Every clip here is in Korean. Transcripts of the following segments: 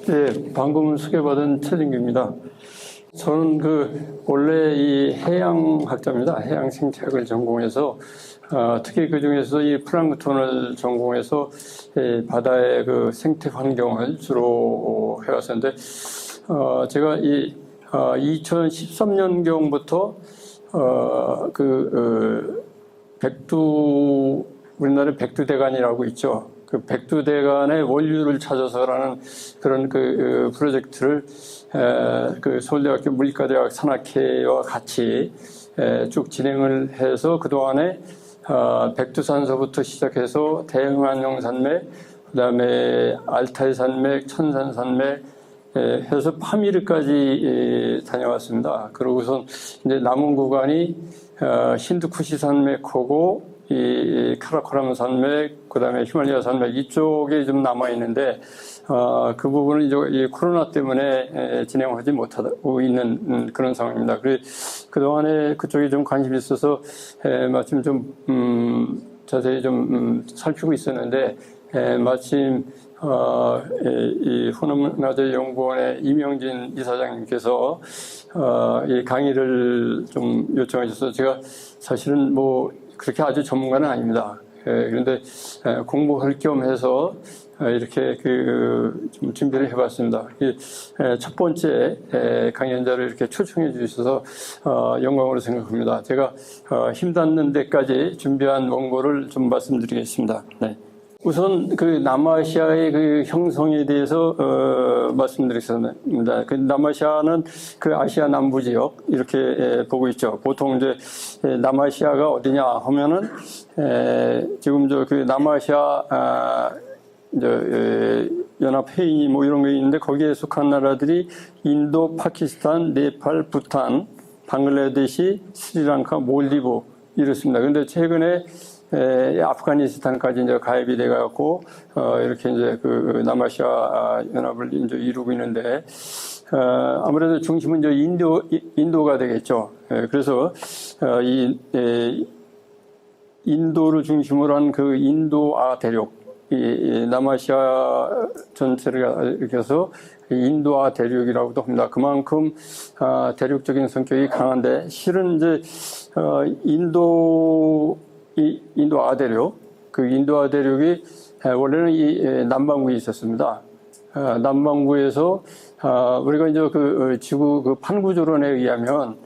네, 방금 소개받은 최진규입니다. 저는 원래 이 해양학자입니다. 해양생태학을 전공해서, 특히 그 중에서 이 플랑크톤을 전공해서 바다의 그 생태 환경을 주로 해왔었는데, 제가 2013년경부터, 우리나라에 백두대간이라고 있죠. 그 백두대간의 원류를 찾아서라는 그런 프로젝트를 서울대학교 물리과대학 산학회와 같이 쭉 진행을 해서 그동안에 백두산서부터 시작해서 대흥안용산맥, 그다음에 알타이 산맥, 천산 산맥 해서 파미르까지 다녀왔습니다. 그러고선 이제 남은 구간이 힌두쿠시 산맥하고 이 카라코람 산맥, 그다음에 히말라야 산맥 이쪽에 좀 남아 있는데 그 부분은 이제 이 코로나 때문에 진행하지 못하고 있는 그런 상황입니다. 그 동안에 그쪽에 좀 관심이 있어서 마침 좀 자세히 좀 살피고 있었는데 마침 이 호남문화재연구원의 이명진 이사장님께서 이 강의를 좀 요청하셔서 제가 사실은 그렇게 아주 전문가는 아닙니다. 그런데 공부할 겸 해서 이렇게 좀 준비를 해봤습니다. 첫 번째 강연자를 이렇게 초청해 주셔서 영광으로 생각합니다. 제가 힘닿는 데까지 준비한 원고를 좀 말씀드리겠습니다. 네. 우선 남아시아의 형성에 대해서 말씀드리겠습니다. 남아시아는 아시아 남부 지역 이렇게 보고 있죠. 보통 이제 남아시아가 어디냐 하면은 지금 남아시아 연합회의 이런 게 있는데 거기에 속한 나라들이 인도, 파키스탄, 네팔, 부탄, 방글라데시, 스리랑카, 몰디브 이렇습니다. 그런데 최근에 아프가니스탄까지 이제 가입이 돼갖고, 이렇게 이제 남아시아 연합을 이제 이루고 있는데, 아무래도 중심은 이제 인도가 되겠죠. 그래서, 인도를 중심으로 한 인도아 대륙, 남아시아 전체를 이렇게 해서 인도아 대륙이라고도 합니다. 그만큼, 대륙적인 성격이 강한데, 실은 이제, 인도아 대륙, 인도아 대륙이 원래는 이 남반구에 있었습니다. 남반구에서 우리가 이제 지구 판구조론에 의하면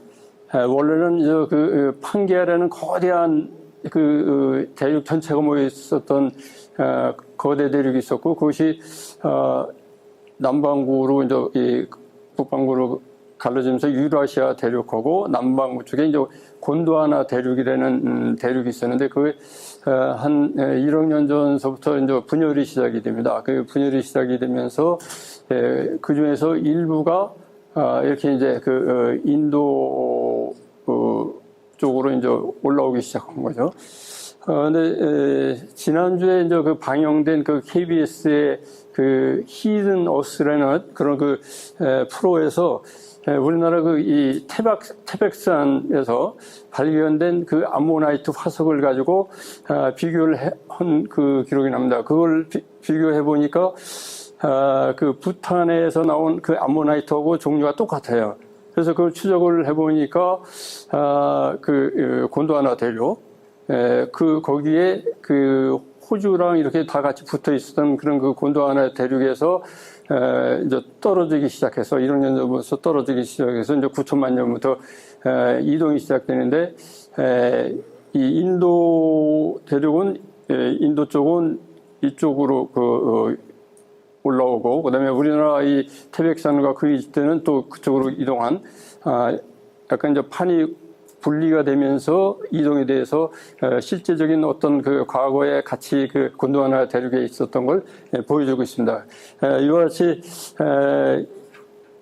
원래는 이제 판게아라는 거대한 대륙 전체가 모여 있었던 거대 대륙이 있었고 그것이 남반구로 이제 이 북반구로 갈라지면서 유라시아 대륙하고 남반구 쪽에 이제 곤도와나 대륙이라는 대륙이 있었는데 한 1억 년 전서부터 이제 분열이 시작이 됩니다. 분열이 시작이 되면서 그 중에서 일부가 이렇게 이제 인도 쪽으로 이제 올라오기 시작한 거죠. 근데 지난주에 이제 방영된 KBS의 히든 어스라는 그런 프로에서 우리나라 이 태백산에서 발견된 암모나이트 화석을 가지고 비교를 한 기록이 납니다. 그걸 비교해 보니까 부탄에서 나온 암모나이트하고 종류가 똑같아요. 그래서 그걸 추적을 해 보니까 곤도와나 대륙 거기에 호주랑 이렇게 다 같이 붙어 있었던 그런 곤도와나 대륙에서 이제 떨어지기 시작해서 1억 년 전부터 떨어지기 시작해서 이제 9천만 년부터 이동이 시작되는데 이 인도 대륙은 인도 쪽은 이쪽으로 올라오고 그다음에 우리나라 이 태백산과 때는 또 그쪽으로 이동한 약간 이제 판이 분리가 되면서 이동에 대해서 실제적인 어떤 과거에 같이 곤도와나 대륙에 있었던 걸 보여주고 있습니다. 이와 같이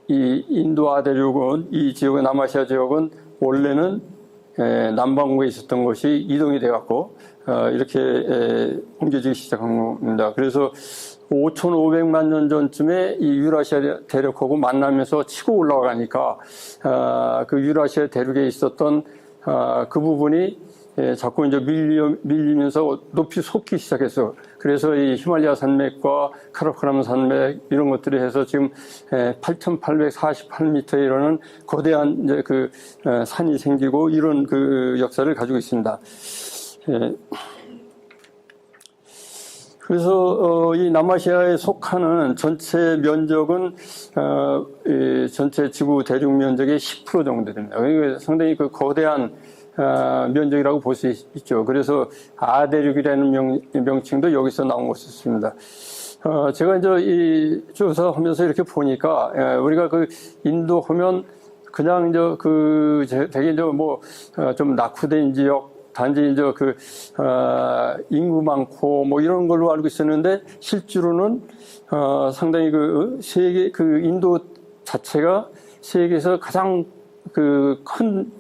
이 인도아 대륙은 이 지역의 남아시아 지역은 원래는 남반구에 있었던 것이 이동이 돼갖고 이렇게 옮겨지기 시작한 겁니다. 그래서 5,500만 년 전쯤에 이 유라시아 대륙하고 만나면서 치고 올라가니까 그 유라시아 대륙에 있었던 그 부분이 자꾸 이제 밀리면서 높이 솟기 시작했어. 그래서 이 히말라야 산맥과 카라코람 산맥 이런 것들이 해서 지금 8,848m에 이르는 거대한 이제 그 산이 생기고 이런 그 역사를 가지고 있습니다. 그래서 이 남아시아에 속하는 전체 면적은 전체 지구 대륙 면적의 10% 정도 됩니다. 그러니까 상당히 그 거대한 면적이라고 볼 수 있죠. 그래서 아대륙이라는 명칭도 여기서 나온 것이 있습니다. 제가 이제 이 조사하면서 이렇게 보니까 우리가 그 인도 하면 그냥 이제 그 되게 이제 뭐 좀 낙후된 지역 단지 이제 그 인구 많고 뭐 이런 걸로 알고 있었는데 실제로는 상당히 그 세계 그 인도 자체가 세계에서 가장 그 큰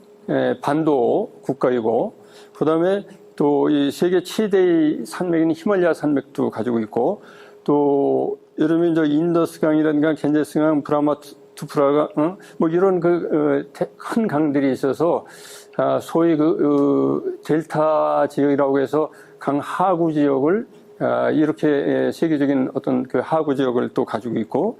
반도 국가이고 그다음에 또 이 세계 최대의 산맥인 히말라야 산맥도 가지고 있고 또 예를 들면 이제 인더스강이라든가 겐제스강, 브라마투프라강 뭐 이런 그 큰 강들이 있어서 소위 그 델타 지역이라고 해서 강 하구 지역을 이렇게 세계적인 어떤 그 하구 지역을 또 가지고 있고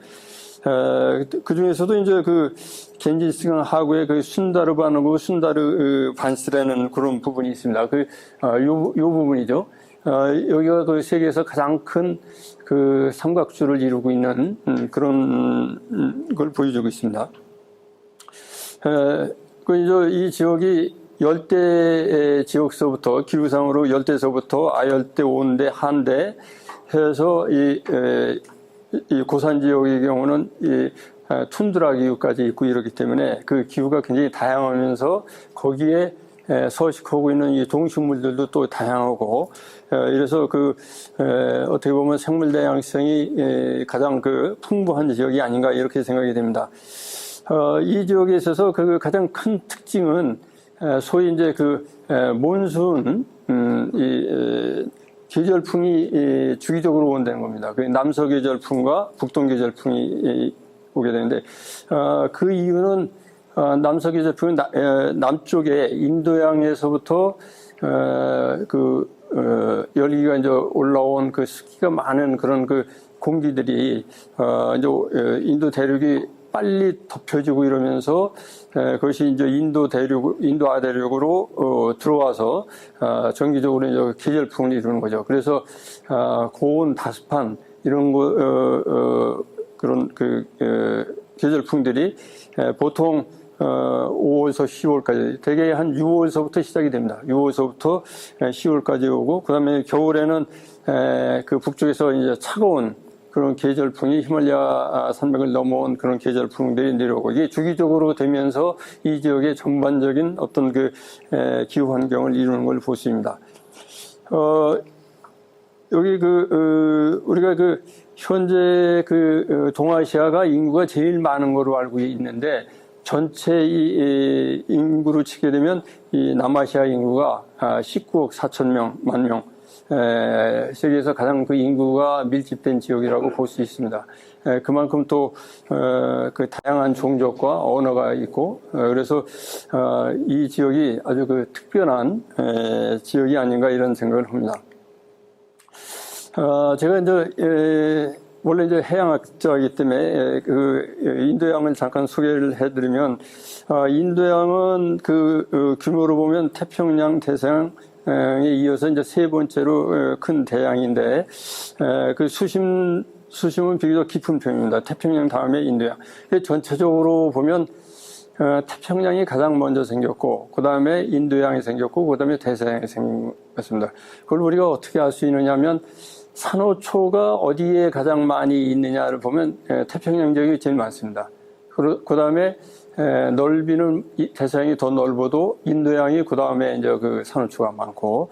그 중에서도 이제 그 겐지스강 하구의 그 순다르반하고 순다르 반스라는 그런 부분이 있습니다. 요 부분이죠. 여기가 그 세계에서 가장 큰 그 삼각주를 이루고 있는 그런 걸 보여주고 있습니다. 이 지역이 열대 지역서부터 기후상으로 열대서부터 아열대, 온대, 한대 해서 이 고산 지역의 경우는 이 툰드라 기후까지 있고 이러기 때문에 그 기후가 굉장히 다양하면서 거기에 서식하고 있는 이 동식물들도 또 다양하고 이래서 그 어떻게 보면 생물 다양성이 가장 그 풍부한 지역이 아닌가 이렇게 생각이 됩니다. 이 지역에 있어서 그 가장 큰 특징은 소위 이제 그 몬순 계절풍이 주기적으로 온다는 겁니다. 그 남서 계절풍과 북동 계절풍이 오게 되는데 그 이유는 남서 계절풍은 남쪽에 인도양에서부터 열기가 이제 올라온 그 습기가 많은 그런 그 공기들이 이제 인도 대륙이 빨리 덮여지고 이러면서 그것이 이제 인도 아대륙으로 들어와서 정기적으로 이제 계절풍을 이루는 거죠. 그래서 고온 다습한 이런 그런 계절풍들이 보통 5월에서 10월까지 대개 한 6월서부터 시작이 됩니다. 6월서부터 10월까지 오고 그다음에 겨울에는 그 북쪽에서 이제 차가운 그런 계절풍이 히말라야 산맥을 넘어온 그런 계절풍들이 내려오고 이게 주기적으로 되면서 이 지역의 전반적인 어떤 그 기후 환경을 이루는 걸 볼 수 있습니다. 여기 우리가 현재 동아시아가 인구가 제일 많은 거로 알고 있는데 전체 이 인구로 치게 되면 이 남아시아 인구가 19억 4천 만 명. 세계에서 가장 그 인구가 밀집된 지역이라고 볼 수 있습니다. 그만큼 또 그 다양한 종족과 언어가 있고 그래서 이 지역이 아주 그 특별한 지역이 아닌가 이런 생각을 합니다. 제가 이제 원래 이제 해양학자이기 때문에 인도양을 잠깐 소개를 해드리면 인도양은 규모로 보면 태평양, 대서양에 이어서 이제 세 번째로 큰 대양인데 그 수심은 비교적 깊은 편입니다. 태평양 다음에 인도양. 전체적으로 보면 태평양이 가장 먼저 생겼고 그 다음에 인도양이 생겼고 그 다음에 대서양이 생겼습니다. 그걸 우리가 어떻게 알 수 있느냐면 산호초가 어디에 가장 많이 있느냐를 보면 태평양 지역이 제일 많습니다. 그 다음에 넓이는 대서양이 더 넓어도 인도양이 그 다음에 이제 그 산호초가 많고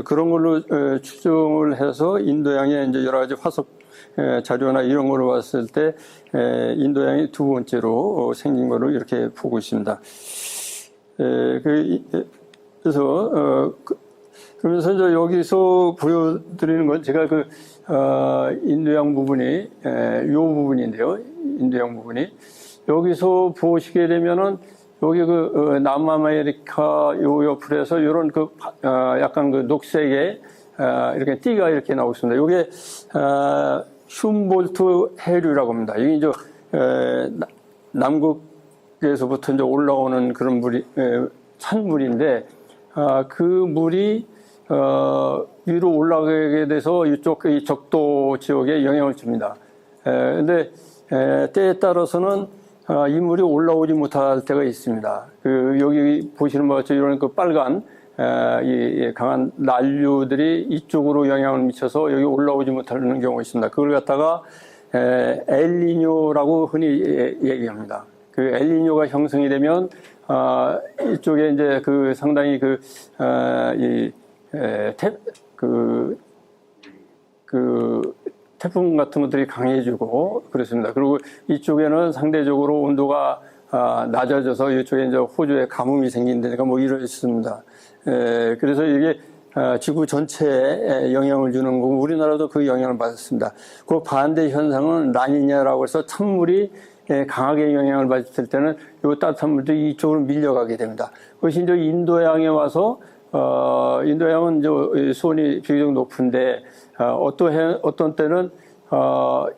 그런 걸로 추정을 해서 인도양의 이제 여러 가지 화석 자료나 이런 걸로 봤을 때 인도양이 두 번째로 생긴 걸로 이렇게 보고 있습니다. 그래서 그러면서 이제 여기서 보여드리는 건 제가 인도양 부분이 요 부분인데요. 인도양 부분이 여기서 보시게 되면은 여기 남아메리카 요 옆으로 해서 이런 약간 녹색의 이렇게 띠가 이렇게 나오고 있습니다. 요게 슌볼트 해류라고 합니다. 이게 이제 남극에서부터 이제 올라오는 그런 물이 찬물인데 그 물이 위로 올라가게 돼서 이쪽 이 적도 지역에 영향을 줍니다. 근데 때에 따라서는 이 물이 올라오지 못할 때가 있습니다. 여기 보시는 것 같이 이런 빨간 이 강한 난류들이 이쪽으로 영향을 미쳐서 여기 올라오지 못하는 경우가 있습니다. 그걸 갖다가 엘니뇨라고 흔히 얘기합니다. 엘니뇨가 형성이 되면 이쪽에 이제 상당히 태풍 같은 것들이 강해지고 그렇습니다. 그리고 이쪽에는 상대적으로 온도가 낮아져서 이쪽에 이제 호주에 가뭄이 생긴다니까 이렇습니다. 그래서 이게 지구 전체에 영향을 주는 거고 우리나라도 그 영향을 받았습니다. 그 반대 현상은 라니냐라고 해서 찬물이 강하게 영향을 받을 때는 이 따뜻한 물들이 이쪽으로 밀려가게 됩니다. 그것이 이제 인도양에 와서 인도양은 이제 수온이 비교적 높은데 어떤 때는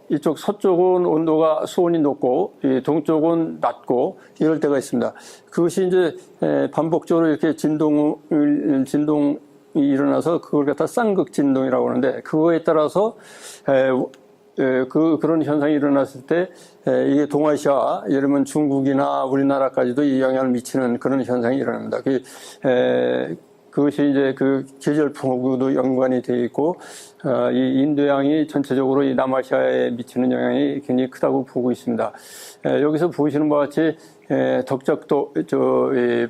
이쪽 서쪽은 온도가 수온이 높고 동쪽은 낮고 이럴 때가 있습니다. 그것이 이제 반복적으로 이렇게 진동이 일어나서 그걸 갖다 쌍극 진동이라고 하는데 그거에 따라서 그런 현상이 일어났을 때 이게 동아시아, 예를 들면 중국이나 우리나라까지도 이 영향을 미치는 그런 현상이 일어납니다. 그것이 이제 계절풍하고도 연관이 되어 있고, 이 인도양이 전체적으로 이 남아시아에 미치는 영향이 굉장히 크다고 보고 있습니다. 여기서 보시는 바와 같이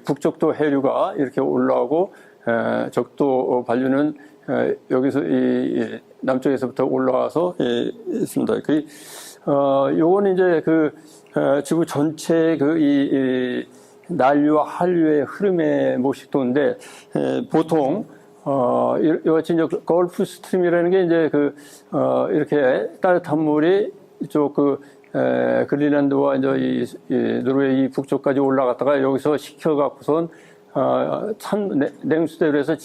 북적도 해류가 이렇게 올라오고, 적도 반류는 여기서 남쪽에서부터 올라와서 있습니다. 요거는 이제 지구 전체의 이 난류와 한류의 흐름의 모식도인데 보통 이같이 이제 걸프 스트림이라는 게 이제 이렇게 따뜻한 물이 이쪽 그린란드와 이제 이 노르웨이 북쪽까지 올라갔다가 여기서 식혀갖고선 냉수대로 해서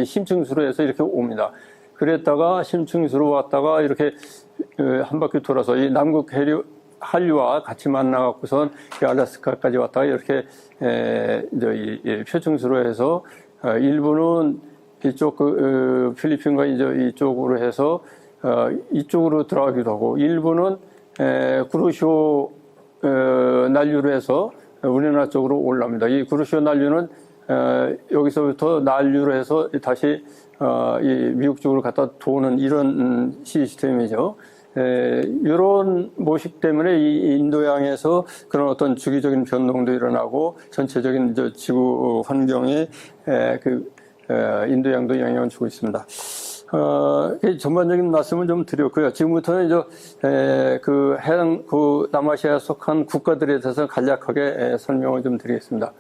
심층수로 해서 이렇게 옵니다. 그랬다가 심층수로 왔다가 이렇게 한 바퀴 돌아서 이 남극 한류와 같이 만나갖고선 알래스카까지 왔다가 이렇게 이제 이 표층수로 해서 일부는 이쪽 필리핀과 이제 이쪽으로 해서 이쪽으로 들어가기도 하고 일부는 구르시오 난류로 해서 우리나라 쪽으로 올라옵니다. 이 구르시오 난류는 여기서부터 난류로 해서 다시 이 미국 쪽으로 갖다 도는 이런 시스템이죠. 이런 모식 때문에 이 인도양에서 그런 어떤 주기적인 변동도 일어나고 전체적인 지구 환경에 인도양도 영향을 주고 있습니다. 전반적인 말씀을 좀 드렸고요. 지금부터는 이제 남아시아에 속한 국가들에 대해서 간략하게 설명을 좀 드리겠습니다.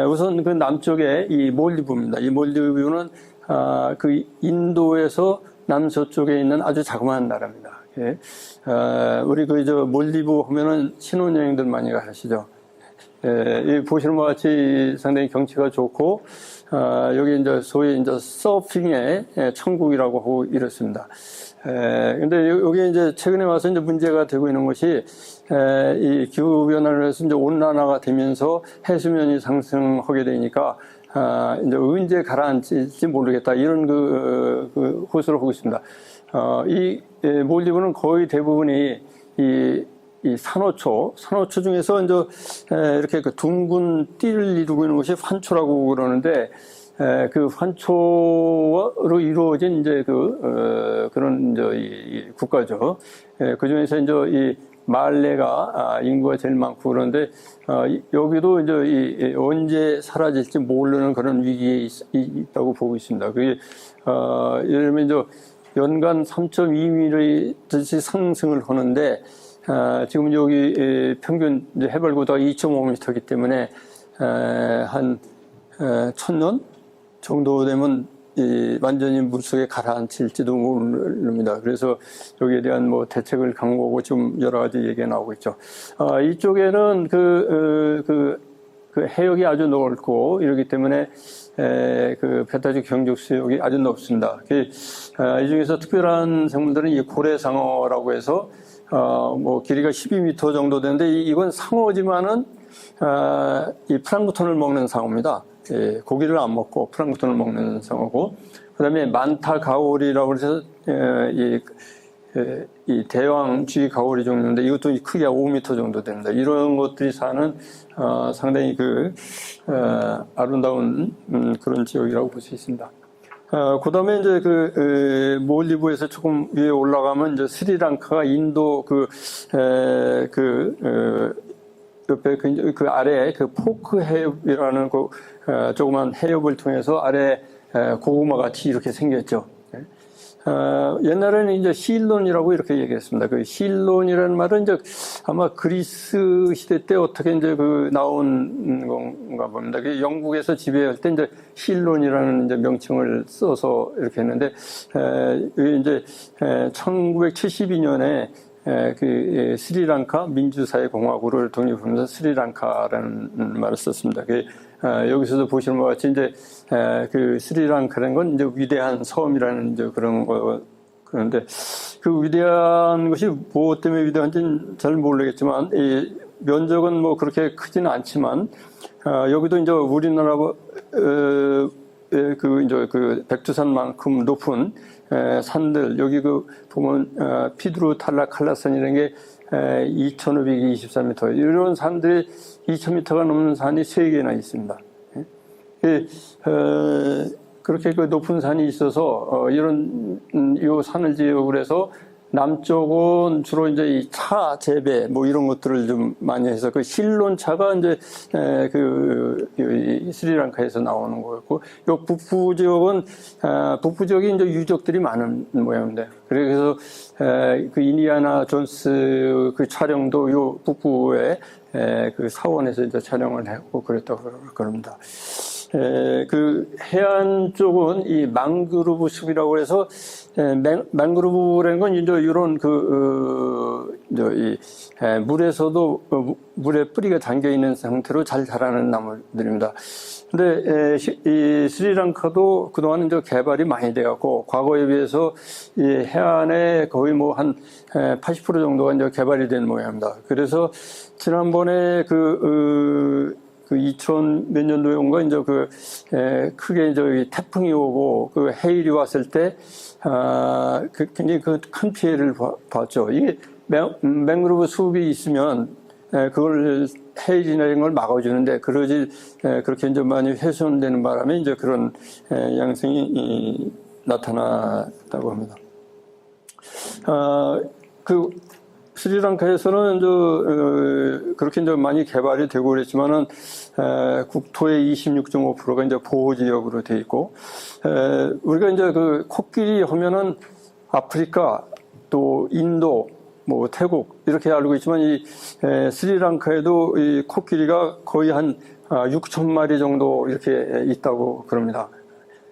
우선 남쪽에 이 몰디브입니다. 이 몰디브는 인도에서 남서쪽에 있는 아주 자그마한 나라입니다. 우리 몰디브 하면은 신혼여행들 많이 가시죠. 보시는 것 같이 상당히 경치가 좋고, 여기 이제 소위 이제 서핑의 천국이라고 하고 이렇습니다. 근데 여기 이제 최근에 와서 이제 문제가 되고 있는 것이, 이 기후변화를 해서 이제 온난화가 되면서 해수면이 상승하게 되니까, 이제 언제 가라앉을지 모르겠다. 이런 호소를 하고 있습니다. 이 몰디브는 거의 대부분이 이 산호초 중에서 이제 이렇게 둥근 띠를 이루고 있는 것이 환초라고 그러는데, 그 환초로 이루어진 이제 그런 이제 이 국가죠. 그 중에서 이제 이 말레가 인구가 제일 많고 그런데 여기도 이제 언제 사라질지 모르는 그런 위기에 있다고 보고 있습니다. 그게 예를 들면 이제 연간 3.2mm씩 상승을 하는데 지금 여기 평균 이제 해발고도가 2.5m이기 때문에 한 1000년 정도 되면 완전히 물속에 가라앉힐지도 모릅니다. 그래서 여기에 대한 뭐 대책을 강구하고 좀 여러 가지 얘기가 나오고 있죠. 이쪽에는 그 해역이 아주 넓고 이러기 때문에 그 배타적 경적 수역이 아주 넓습니다. 이 중에서 특별한 생물들은 이 고래상어라고 해서 뭐 길이가 12m 정도 되는데 이건 상어지만은 이 플랑크톤을 먹는 상어입니다. 고기를 안 먹고 플랑크톤을 먹는 상어고, 그다음에 만타 가오리라고 해서 이 대왕 쥐 가오리 종류인데 이것도 크기가 5m 정도 됩니다. 이런 것들이 사는 상당히 아름다운 그런 지역이라고 볼 수 있습니다. 그다음에 이제 몰디브에서 조금 위에 올라가면 이제 스리랑카가 인도 옆에 그 아래에 그 포크 해협이라는 조그만 해협을 통해서 아래 고구마 같이 이렇게 생겼죠. 옛날에는 이제 실론이라고 이렇게 얘기했습니다. 그 실론이라는 말은 이제 아마 그리스 시대 때 어떻게 이제 나온 건가 봅니다. 영국에서 지배할 때 이제 실론이라는 이제 명칭을 써서 이렇게 했는데, 이제 1972년에 스리랑카 민주사회공화국을 독립하면서 스리랑카라는 말을 썼습니다. 여기서도 보시는 것 같이 이제 스리랑카라는 건 이제 위대한 섬이라는 이제 그런 거, 그런데 그 위대한 것이 무엇 때문에 위대한지는 잘 모르겠지만, 이 면적은 뭐 그렇게 크지는 않지만, 여기도 이제 우리나라 백두산만큼 높은 산들, 여기 보면 피드루 탈라칼라산이라는 게 2,523m, 이런 산들이 2,000m가 넘는 산이 3개나 있습니다. 그렇게 높은 산이 있어서 이런 요 산을 지역으로 해서 남쪽은 주로 이제 이 차 재배 뭐 이런 것들을 좀 많이 해서 실론 차가 이제 스리랑카에서 나오는 거였고, 요 북부 지역이 이제 유적들이 많은 모양인데, 그래서 인디아나 존스 촬영도 요 북부에 사원에서 이제 촬영을 하고 그랬다고 그럽니다. 해안 쪽은 이 망그루브 숲이라고 해서, 망그루브라는 건 이제 이런 물에서도 물에 뿌리가 담겨 있는 상태로 잘 자라는 나무들입니다. 근데 이 스리랑카도 그동안 이제 개발이 많이 돼갖고 과거에 비해서 이 해안에 거의 뭐 한 80% 정도가 이제 개발이 된 모양입니다. 그래서 지난번에 2000 몇 년도인가 이제 크게 이제 태풍이 오고 해일이 왔을 때 굉장히 큰 피해를 봤죠. 이게 맹그로브 숲이 있으면 그걸 해일이나 이런 걸 막아주는데, 그렇게 이제 많이 훼손되는 바람에 이제 그런 양상이 나타났다고 합니다. 스리랑카에서는 그렇게 이제 많이 개발이 되고 그랬지만은, 국토의 26.5%가 이제 보호지역으로 돼 있고, 우리가 이제 코끼리 하면은 아프리카, 또 인도, 뭐 태국 이렇게 알고 있지만, 이 스리랑카에도 이 코끼리가 거의 한 6천 마리 정도 이렇게 있다고 그럽니다.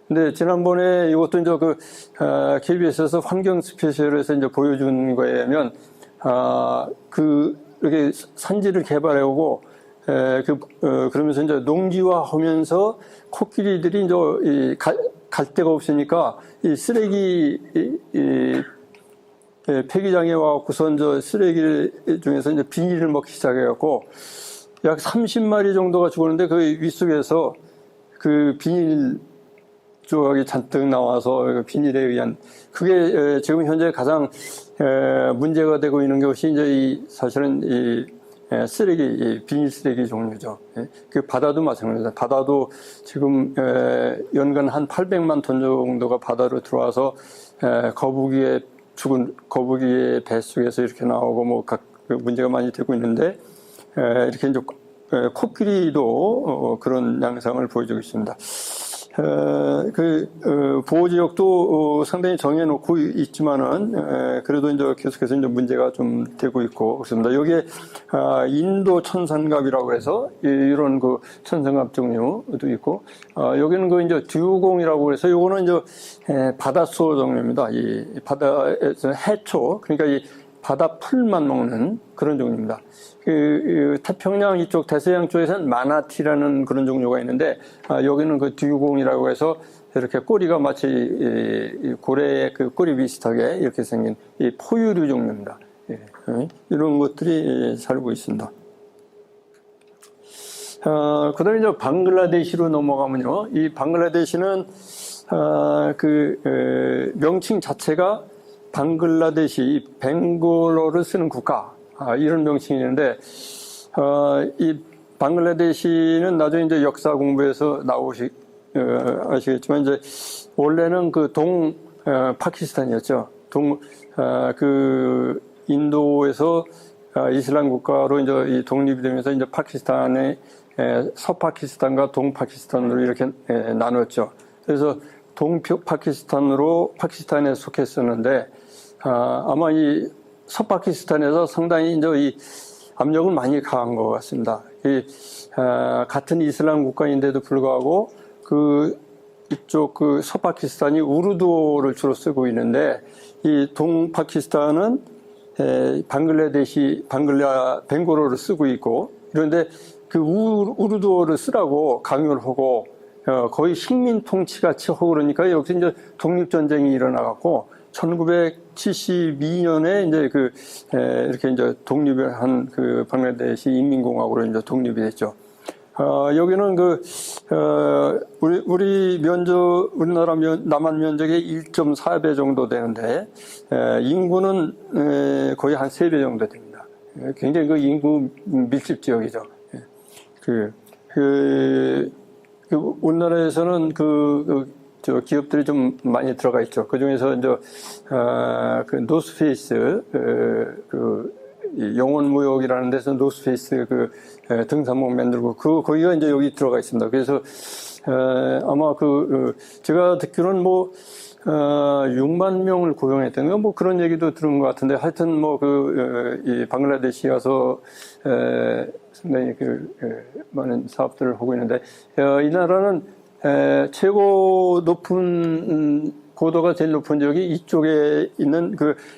근데 지난번에 이것도 이제 KBS에서 환경 스페셜에서 이제 보여준 거에 의하면, 이렇게 산지를 개발해오고, 그러면서 이제 농지화하면서 코끼리들이 이제 갈 데가 없으니까 이 쓰레기, 폐기장에 와갖고서 이제 쓰레기 중에서 이제 비닐을 먹기 시작해갖고 약 30마리 정도가 죽었는데 그 윗속에서 비닐 조각이 잔뜩 나와서 비닐에 의한, 그게 지금 현재 가장 문제가 되고 있는 것이 이제 사실은 비닐 쓰레기 종류죠. 바다도 마찬가지입니다. 바다도 지금 연간 한 800만 톤 정도가 바다로 들어와서 죽은 거북이의 뱃속에서 이렇게 나오고 뭐 문제가 많이 되고 있는데, 이렇게 이제 코끼리도 그런 양상을 보여주고 있습니다. 보호 지역도 상당히 정해놓고 있지만은 그래도 이제 계속해서 이제 문제가 좀 되고 있고 그렇습니다. 여기에 인도 천산갑이라고 해서 이런 그 천산갑 종류도 있고 여기는 그 이제 듀공이라고 해서 요거는 이제 바닷소 종류입니다. 이 바다에서 해초 그러니까 이 바다 풀만 먹는 그런 종류입니다. 태평양 이쪽 대서양 쪽에서는 마나티라는 그런 종류가 있는데 여기는 그 듀공이라고 해서 이렇게 꼬리가 마치 고래의 그 꼬리 비슷하게 이렇게 생긴 이 포유류 종류입니다. 이런 것들이 살고 있습니다. 그다음에 이제 방글라데시로 넘어가면요, 이 방글라데시는 명칭 자체가 방글라데시, 벵골어를 쓰는 국가, 이런 명칭이 있는데, 이 방글라데시는 나중에 이제 역사 공부에서 아시겠지만, 이제, 원래는 그 파키스탄이었죠. 인도에서 이슬람 국가로 이제 이 독립이 되면서 이제 파키스탄의 서파키스탄과 동파키스탄으로 이렇게 나눴죠. 그래서 파키스탄에 속했었는데, 아마 이 서파키스탄에서 상당히 이제 이 압력은 많이 가한 것 같습니다. 같은 이슬람 국가인데도 불구하고 이쪽 서파키스탄이 우르두어를 주로 쓰고 있는데 이 동파키스탄은 벵골어를 쓰고 있고 이런데 그 우르두어를 쓰라고 강요를 하고 거의 식민 통치 같이 하고 그러니까 여기서 이제 독립전쟁이 일어나갖고 1972년에 이제 이렇게 이제 독립을 한 방글라데시 인민공화국으로 이제 독립이 됐죠. 여기는 우리나라 남한 면적의 1.4배 정도 되는데, 인구는 거의 한 3배 정도 됩니다. 굉장히 인구 밀집 지역이죠. 우리나라에서는 기업들이 좀 많이 들어가 있죠. 그 중에서 이제, 노스페이스, 영원무역이라는 데서 노스페이스 등산복 만들고, 거기가 이제 여기 들어가 있습니다. 그래서, 아마 제가 듣기로는 6만 명을 고용했던 그런 얘기도 들은 것 같은데, 하여튼 이 방글라데시 가서, 상당히 많은 사업들을 하고 있는데, 이 나라는 최고 높은 고도가 제일 높은 지역이 이쪽에 있는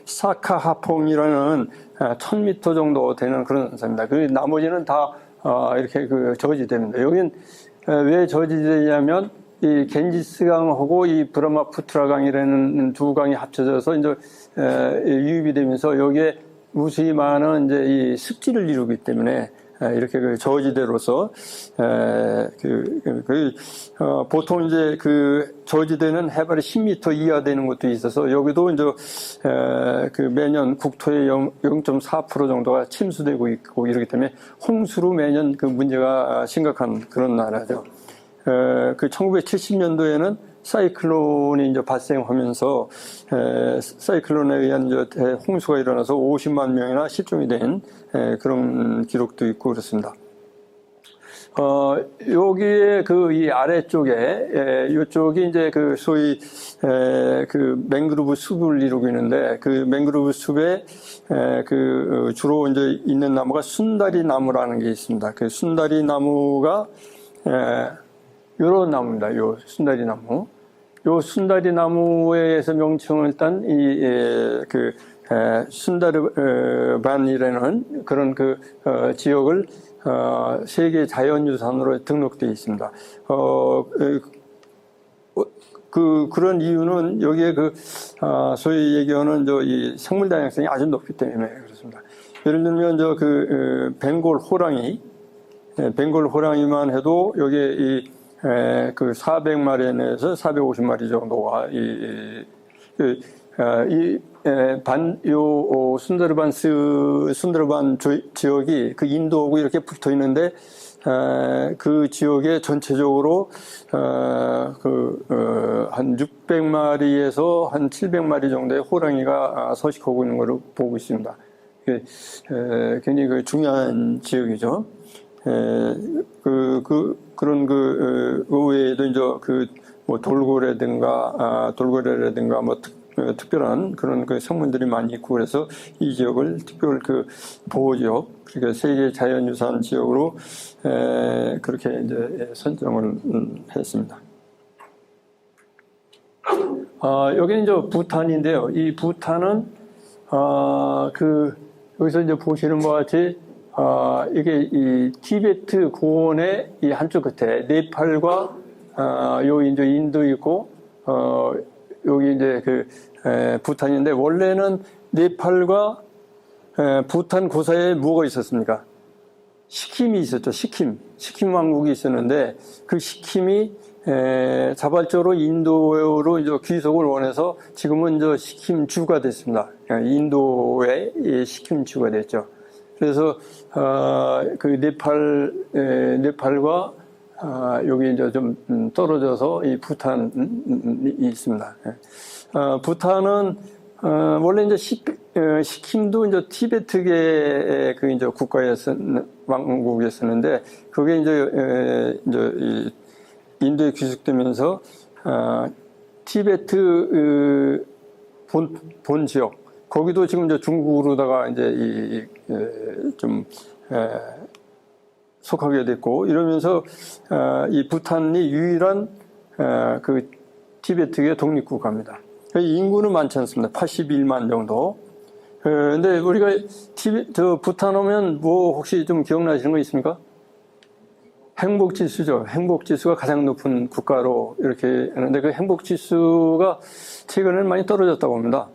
사카하퐁이라는 1000m 정도 되는 그런 산입니다. 나머지는 다 이렇게 저지대입니다. 여긴 왜 저지대냐면 이 겐지스강하고 이 브라마푸트라강이라는 두 강이 합쳐져서 이제 유입이 되면서 여기에 무수히 많은 이제 이 습지를 이루기 때문에 이렇게 저지대로서 보통 이제 저지대는 해발이 10m 이하 되는 것도 있어서 여기도 이제 매년 국토의 0.4% 정도가 침수되고 있고 이러기 때문에 홍수로 매년 문제가 심각한 그런 나라죠. 1970년도에는 사이클론이 이제 발생하면서 사이클론에 의한 이제 홍수가 일어나서 50만 명이나 실종이 된 그런 기록도 있고 그렇습니다. 여기에 이 아래쪽에 이쪽이 이제 소위 맹그로브 숲을 이루고 있는데 맹그로브 숲에 주로 이제 있는 나무가 순다리 나무라는 게 있습니다. 순다리 나무가 요런 나무입니다. 요 순다리 나무. 요 순다리 나무에 의해서 명칭을 딴 순다르반이라는 그런 지역을 세계 자연유산으로 등록되어 있습니다. 그런 이유는 여기에 소위 얘기하는 이 생물 다양성이 아주 높기 때문에 그렇습니다. 예를 들면 벵골 호랑이만 해도 여기에 400마리에서 450마리 정도가 순다르반 지역이 인도하고 이렇게 붙어 있는데, 그 지역에 전체적으로, 한 600마리에서 한 700마리 정도의 호랑이가 서식하고 있는 것을 보고 있습니다. 굉장히 중요한 지역이죠. 그런 외에도 이제 뭐 돌고래라든가 뭐 특별한 그런 그 성분들이 많이 있고 그래서 이 지역을 특별 그 보호 지역, 그러니까 세계 자연유산 지역으로 그렇게 이제 선정을 했습니다. 여기는 이제 부탄인데요. 이 부탄은 여기서 이제 보시는 것 같이 이게 이 티베트 고원의 이 한쪽 끝에 네팔과 여기 이제 인도 있고 여기 이제 부탄인데 원래는 네팔과 부탄 그 사이에 뭐가 있었습니까? 시킴이 있었죠. 시킴 왕국이 있었는데 그 시킴이 자발적으로 인도로 이제 귀속을 원해서 지금은 이제 시킴주가 됐습니다. 인도의 시킴주가 됐죠. 그래서 그 네팔과 여기 이제 좀 떨어져서 이 부탄이 있습니다. 부탄은 원래 이제 시킴도 이제 티베트계 그 이제 왕국이었었는데 그게 이제 인도에 귀속되면서 티베트 본 지역 거기도 지금 이제 중국으로다가 이제 좀 속하게 됐고 이러면서 이 부탄이 유일한 그 티베트의 독립국가입니다. 인구는 많지 않습니다. 81만 정도. 근데 우리가 부탄 오면 뭐 혹시 좀 기억나시는 거 있습니까? 행복지수죠. 행복지수가 가장 높은 국가로 이렇게 하는데 그 행복지수가 최근에는 많이 떨어졌다고 합니다.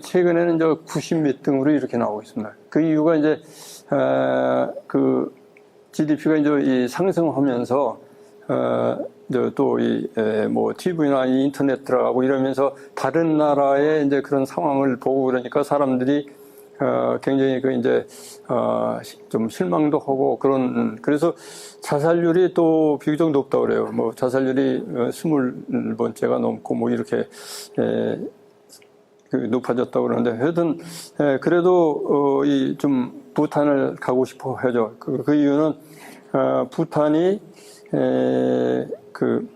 최근에는 이제 90몇 등으로 이렇게 나오고 있습니다. 그 이유가 이제 그 GDP가 이제 상승하면서 또 뭐 TV나 인터넷 들어가고 이러면서 다른 나라의 이제 그런 상황을 보고 그러니까 사람들이 굉장히 좀 실망도 하고 그래서 자살률이 또 비교적 높다고 그래요. 뭐 자살률이 20번째가 넘고 뭐 이렇게 높아졌다고 그러는데 하여튼 그래도 좀 부탄을 가고 싶어 하죠. 그 이유는 부탄이 그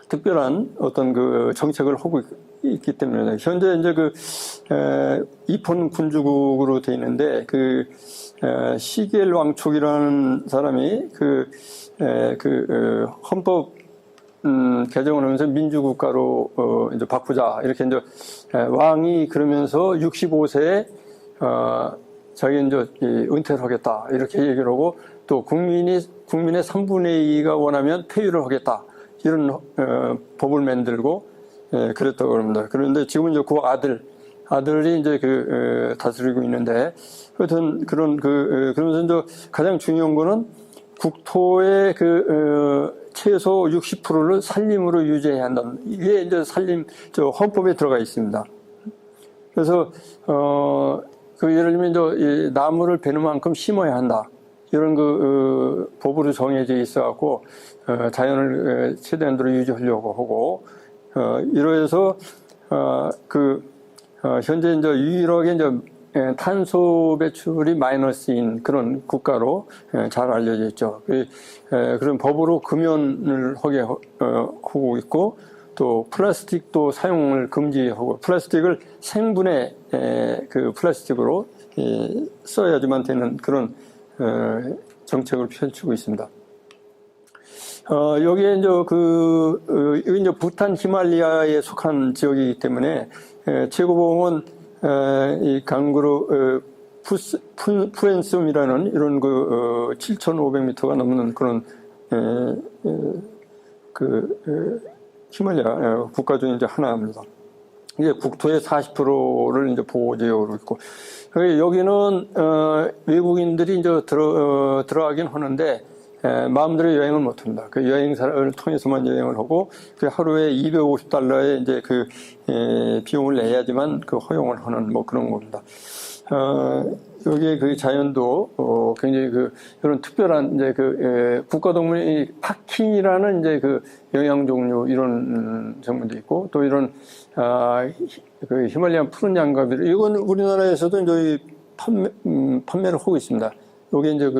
특별한 어떤 그 정책을 하고 있기 때문에 현재 이제 이폰 군주국으로 돼 있는데 시겔 왕촉이라는 사람이 헌법 개정을 하면서 민주국가로 이제 바꾸자 이렇게 이제 왕이 그러면서 65세에 자기 이제 은퇴를 하겠다 이렇게 얘기를 하고 또 국민의 3분의 2가 원하면 폐위를 하겠다 이런 법을 만들고 그랬다고 합니다. 그런데 지금 이제 그 아들이 이제 다스리고 있는데 하여튼 그러면서 이제 가장 중요한 거는 국토의 최소 60%를 산림으로 유지해야 한다. 이게 이제 헌법에 들어가 있습니다. 그래서 예를 들면 이제 나무를 베는 만큼 심어야 한다. 이런 법으로 정해져 있어갖고 자연을 최대한으로 유지하려고 하고 이러해서 현재 이제 유일하게 이제 탄소 배출이 마이너스인 그런 국가로 잘 알려져 있죠. 그런 법으로 금연을 하게 하고 있고 또 플라스틱도 사용을 금지하고 플라스틱을 생분해 플라스틱으로 써야지만 되는 그런 정책을 펼치고 있습니다. 여기에 이제 이제 부탄 히말라야에 속한 지역이기 때문에 최고봉은 이 강그루 푸엔섬이라는 이런 7,500m가 넘는 그런 히말라야 국가 중에 이제 하나입니다. 이게 국토의 40%를 이제 보호지역으로 있고 여기는 외국인들이 이제 들어가긴 하는데 마음대로 여행을 못 합니다. 여행사를 통해서만 여행을 하고 하루에 $250의 이제 비용을 내야지만 허용을 하는 뭐 그런 겁니다. 여기에 자연도 굉장히 이런 특별한 이제 국가동물이 파킨이라는 이제 영양 종류 이런 종류도 있고 또 이런 히말라야 푸른 양가비를 이건 우리나라에서도 이제 판매를 하고 있습니다. 여기 이제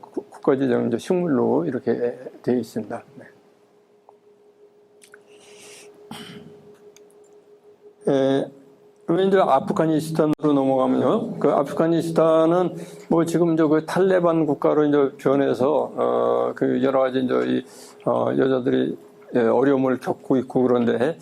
국가지정 이제 식물로 이렇게 되어 있습니다. 네. 그러면 이제 아프가니스탄으로 넘어가면요. 그 아프가니스탄은 뭐 지금 그 탈레반 국가로 이제 변해서 그 여러 가지 이제 여자들이 어려움을 겪고 있고 그런데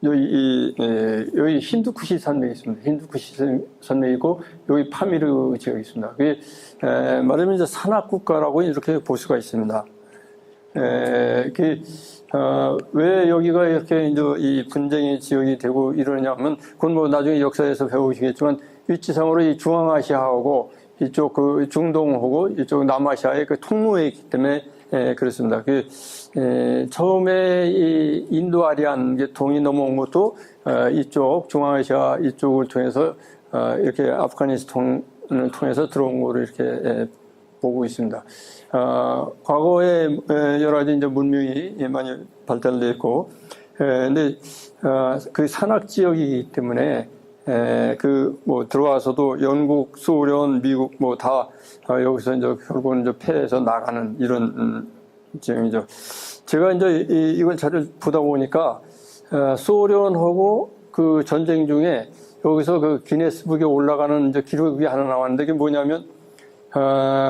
여기 힌두쿠시 산맥이 있습니다. 힌두쿠시 산맥이고 여기 파미르 지역이 있습니다. 그게 말하자면 이제 산악 국가라고 이렇게 볼 수가 있습니다. 왜 여기가 이렇게 이제 이 분쟁의 지역이 되고 이러냐면, 그건 뭐 나중에 역사에서 배우시겠지만, 위치상으로 이 중앙아시아하고 이쪽 그 중동하고 이쪽 남아시아의 그 통로에 있기 때문에 그렇습니다. 처음에 이 인도 아리안 계통이 넘어온 것도 이쪽 중앙아시아 이쪽을 통해서 이렇게 아프가니스탄을 통해서 들어온 거로 이렇게 보고 있습니다. 과거에 여러 가지 이제 문명이 많이 발달되어 있고, 근데 그 산악 지역이기 때문에 뭐 들어와서도 영국, 소련, 미국 뭐 다 여기서 이제 결국은 이제 패해서 나가는 이런 지역이죠. 제가 이제 이걸 자료 보다 보니까 소련하고 그 전쟁 중에 여기서 그 기네스북에 올라가는 이제 기록이 하나 나왔는데, 그게 뭐냐면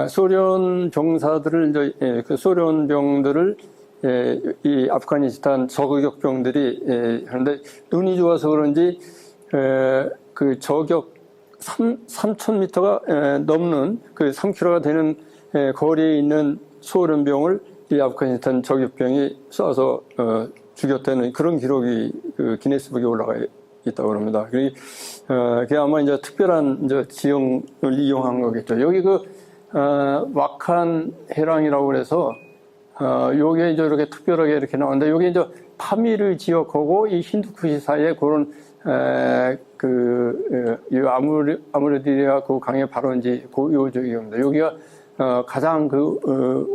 소련 병사들을 이제 그 소련 병들을 이 아프가니스탄 저격 병들이 하는데, 눈이 좋아서 그런지 그 저격 3,000m가 넘는 그 3km가 되는 거리에 있는 소련 병을 이 아프가니스탄 저격병이 쏴서 죽였다는 그런 기록이 그 기네스북에 올라가 있다고 합니다. 그게 아마 이제 특별한 이제 지형을 이용한 거겠죠. 여기 와칸 해랑이라고 그래서 요게 이제 이렇게 특별하게 이렇게 나오는데, 요게 이제 파미르 지역하고 이 힌두쿠시 사이에 그런 아무르디아 그 강의 발원지 요 지역입니다. 여기가 가장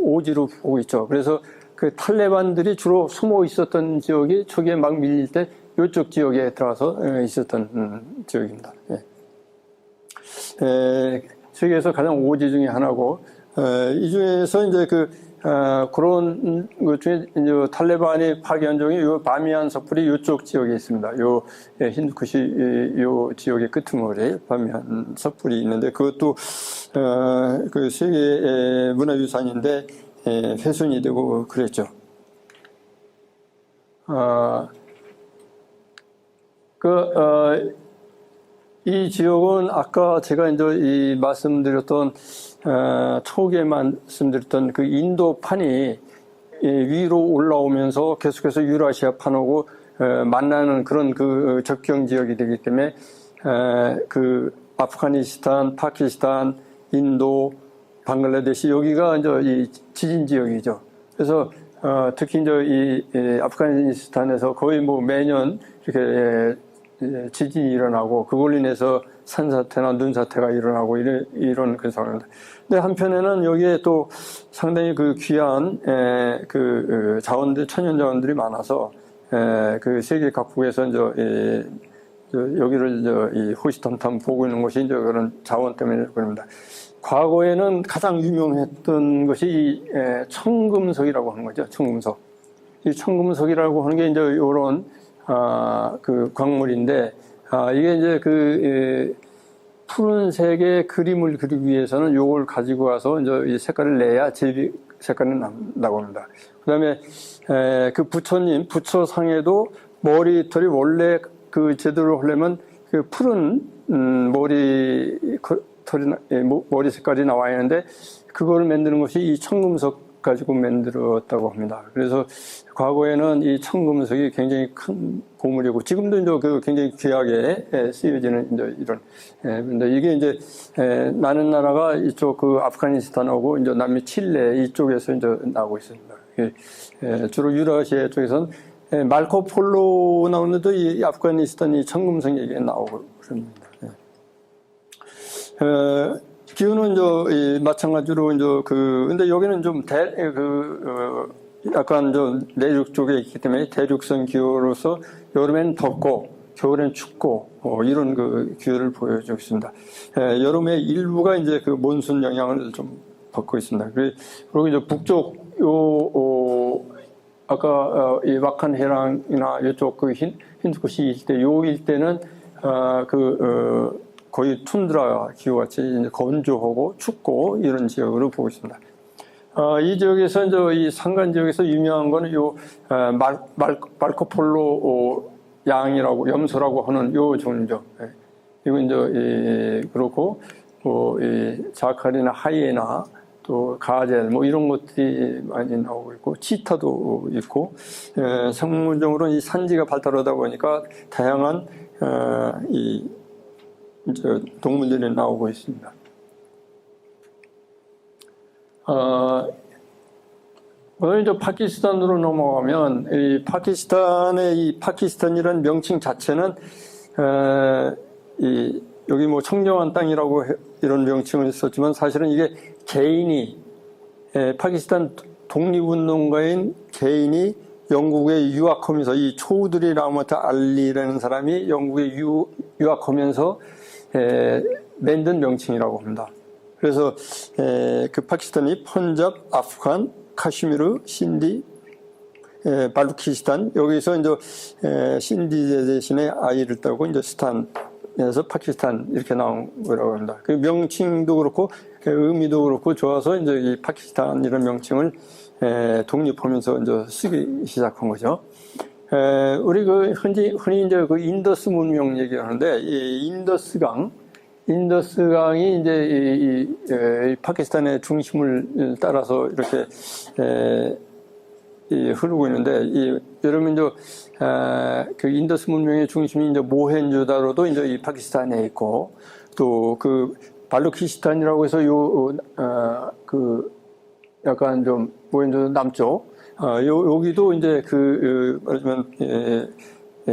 오지로 보고 있죠. 그래서 그 탈레반들이 주로 숨어 있었던 지역이 초기에 막 밀릴 때 이쪽 지역에 들어가서 있었던 지역입니다. 세계에서 가장 오지 중에 하나고, 이 중에서 이제 그런 것 중에 이제 탈레반이 파괴한 종이 요 바미안 섣불이 이쪽 지역에 있습니다. 요 힌두쿠시 요 지역의 끄트머리에 바미안 섣불이 있는데, 그것도 그 세계 문화유산인데 훼손이 되고 그랬죠. 이 지역은 아까 제가 이제 말씀드렸던 초기에 말씀드렸던 그 인도판이 위로 올라오면서 계속해서 유라시아판하고 만나는 그런 그 접경 지역이 되기 때문에 그 아프가니스탄, 파키스탄, 인도, 방글라데시 여기가 이제 이 지진 지역이죠. 그래서 특히 이제 이 아프가니스탄에서 거의 뭐 매년 이렇게 지진이 일어나고 그걸로 인해서 산사태나 눈사태가 일어나고 이런 그 상황입니다. 근데 한편에는 여기에 또 상당히 그 귀한 그 자원들, 천연 자원들이 많아서 그 세계 각국에서 이제 여기를 이제 호시탐탐 보고 있는 것이 이제 그런 자원 때문에 그럽니다. 과거에는 가장 유명했던 것이 이 청금석이라고 하는 거죠. 청금석. 이 청금석이라고 하는 게 이제 이런 그 광물인데, 이게 이제 푸른색의 그림을 그리기 위해서는 요걸 가지고 와서 이제 이 색깔을 내야 제비 색깔이 난다고 합니다. 그 다음에 그 부처님, 부처상에도 머리털이 원래 그 제대로 하려면 그 푸른 머리 색깔이 나와야 하는데, 그거를 만드는 것이 이 청금석 가지고 만들었다고 합니다. 그래서 과거에는 이 청금석이 굉장히 큰 보물이고, 지금도 이제 굉장히 귀하게 쓰여지는 이제 이런. 근데 이게 이제 나는 나라가 이쪽 아프가니스탄하고 이제 남미 칠레 이쪽에서 이제 나오고 있습니다. 주로 유라시아 쪽에서는 말코폴로 나오는데도 이 아프가니스탄이 청금석 얘기가 나오고 그럽니다. 기후는 이제 마찬가지로 이제 근데 여기는 좀 약간 좀 내륙 쪽에 있기 때문에 대륙성 기후로서 여름엔 덥고 겨울엔 춥고 이런 기후를 보여주고 있습니다. 여름에 일부가 이제 몬순 영향을 좀 받고 있습니다. 그리고 이제 북쪽 아까 이 와칸 해랑이나 이쪽 그 힌두쿠시 일대, 요 일대는 거의 툰드라 기후같이 이제 건조하고 춥고 이런 지역으로 보고 있습니다. 이 지역에서 이제 이 산간 지역에서 유명한 거는 요 말코폴로 양이라고 염소라고 하는 요 종류죠. 이거 이제 그렇고 이 자카리나 하이에나 또 가젤 뭐 이런 것들이 많이 나오고 있고 치타도 있고 상문적으로 이 산지가 발달하다 보니까 다양한 이 동물들이 나오고 있습니다. 오늘 이제 파키스탄으로 넘어가면 이 파키스탄의 이 파키스탄이라는 명칭 자체는 여기 뭐 청정한 땅이라고 이런 명칭을 썼지만 사실은 이게 개인이 파키스탄 독립운동가인 개인이 영국에 유학하면서 이 초우드리 라마트 알리라는 사람이 영국에 유학하면서 만든 명칭이라고 합니다. 그래서 그 파키스탄이 펀잡, 아프간, 카슈미르, 신디, 발루키스탄 여기서 이제 신디 대신에 아이를 따고 이제 스탄에서 파키스탄 이렇게 나온 거라고 합니다. 그 명칭도 그렇고 의미도 그렇고 좋아서 이제 이 파키스탄이라는 명칭을 독립하면서 이제 쓰기 시작한 거죠. 우리 흔히 이제 그 인더스 문명 얘기하는데 이 인더스강이 이제 이 파키스탄의 중심을 따라서 이렇게 흐르고 있는데 여러분 이제 그 인더스 문명의 중심이 이제 모헨조다로도 이제 이 파키스탄에 있고 또 그 발루키스탄이라고 해서 그 약간 좀 모헨조다로 남쪽 여기도 이제 말하자면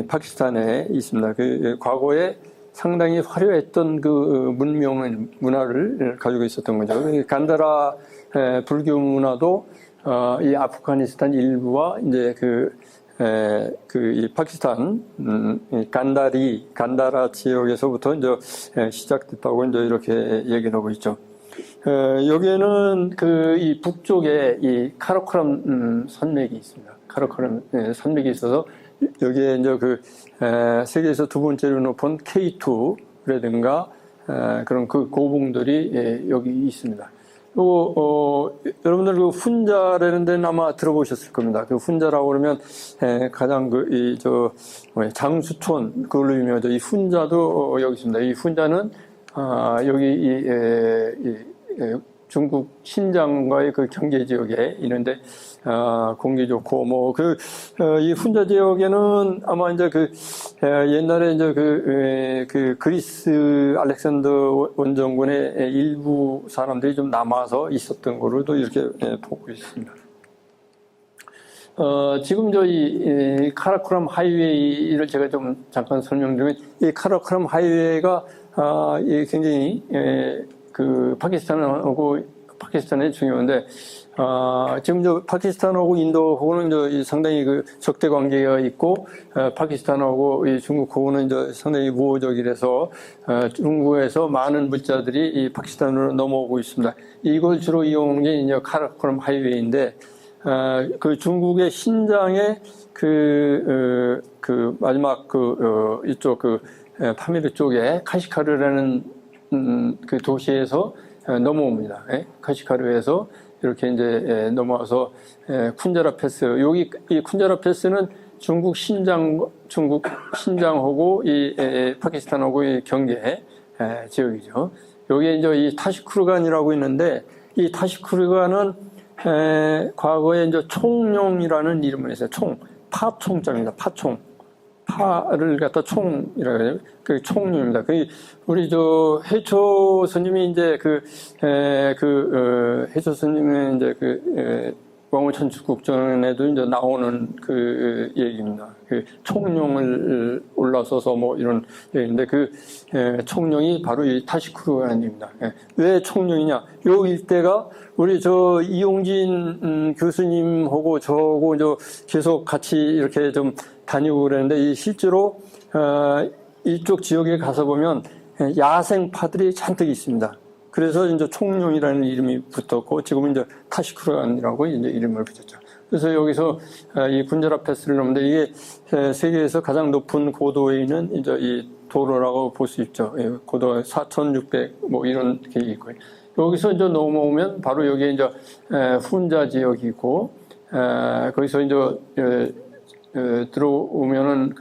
파키스탄에 있습니다. 그 과거에 상당히 화려했던 그 문화를 가지고 있었던 거죠. 간다라 불교 문화도 이 아프가니스탄 일부와 이제 이 파키스탄 간다라 지역에서부터 이제 시작됐다고 이제 이렇게 얘기를 하고 있죠. 여기에는 이 북쪽에 이 카라코람 산맥이 있습니다. 카라코람 산맥이 있어서 여기에 이제 세계에서 두 번째로 높은 K2라든가 그런 그 고봉들이 여기 있습니다. 그리고 여러분들 그 훈자라는 데는 아마 들어보셨을 겁니다. 그 훈자라고 그러면 가장 장수촌 그걸로 유명하죠. 이 훈자도 여기 있습니다. 이 훈자는 여기 중국 신장과의 그 경계 지역에 있는데 공기 좋고 이 훈자 지역에는 아마 이제 옛날에 이제 그리스 알렉산더 원정군의 일부 사람들이 좀 남아서 있었던 거로도 이렇게 보고 있습니다. 지금 이 카라코람 하이웨이를 제가 좀 잠깐 설명드리면 이 카라코람 하이웨이가 굉장히 파키스탄에 중요한데, 지금 파키스탄하고 인도하고는 이제 상당히 적대 관계가 있고, 파키스탄하고 이 중국하고는 이제 상당히 우호적이라서, 중국에서 많은 물자들이 이 파키스탄으로 넘어오고 있습니다. 이걸 주로 이용한 게 이제 카라코람 하이웨이인데, 중국의 신장의 마지막 이쪽 파미르 쪽에 카시카르라는 그 도시에서 넘어옵니다. 카시카르에서 이렇게 이제 넘어와서 쿤자라 패스. 여기 이 쿤자라 패스는 중국 신장하고 이 파키스탄하고 이 경계 지역이죠. 여기에 이제 이 타시쿠르간이라고 있는데 이 타시쿠르간은 과거에 이제 총룡이라는 이름을 했어요. 파총자입니다. 파총. 파를 갖다 총이라고 해요. 그 총룡입니다. 우리 해초 스님이 이제 해초 스님의 이제 왕후천축국전에도 이제 나오는 얘기입니다. 총룡을 올라서서 이런 얘기인데 총룡이 바로 이 타시쿠르간입니다. 왜 총룡이냐? 요 일대가 우리 이용진 교수님하고 저하고 계속 같이 이렇게 좀 다니고 그랬는데 실제로 이쪽 지역에 가서 보면 야생파들이 잔뜩 있습니다. 그래서 이제 총룡이라는 이름이 붙었고 지금은 이제 타시쿠르간이라고 이제 이름을 붙였죠. 그래서 여기서 이 군자라 패스를 넘는데 이게 세계에서 가장 높은 고도에 있는 이제 이 도로라고 볼 수 있죠. 고도가 4,600 뭐 이런 게 있고요. 여기서 이제 넘어오면 바로 여기에 이제 훈자 지역이 있고 거기서 이제 들어오면은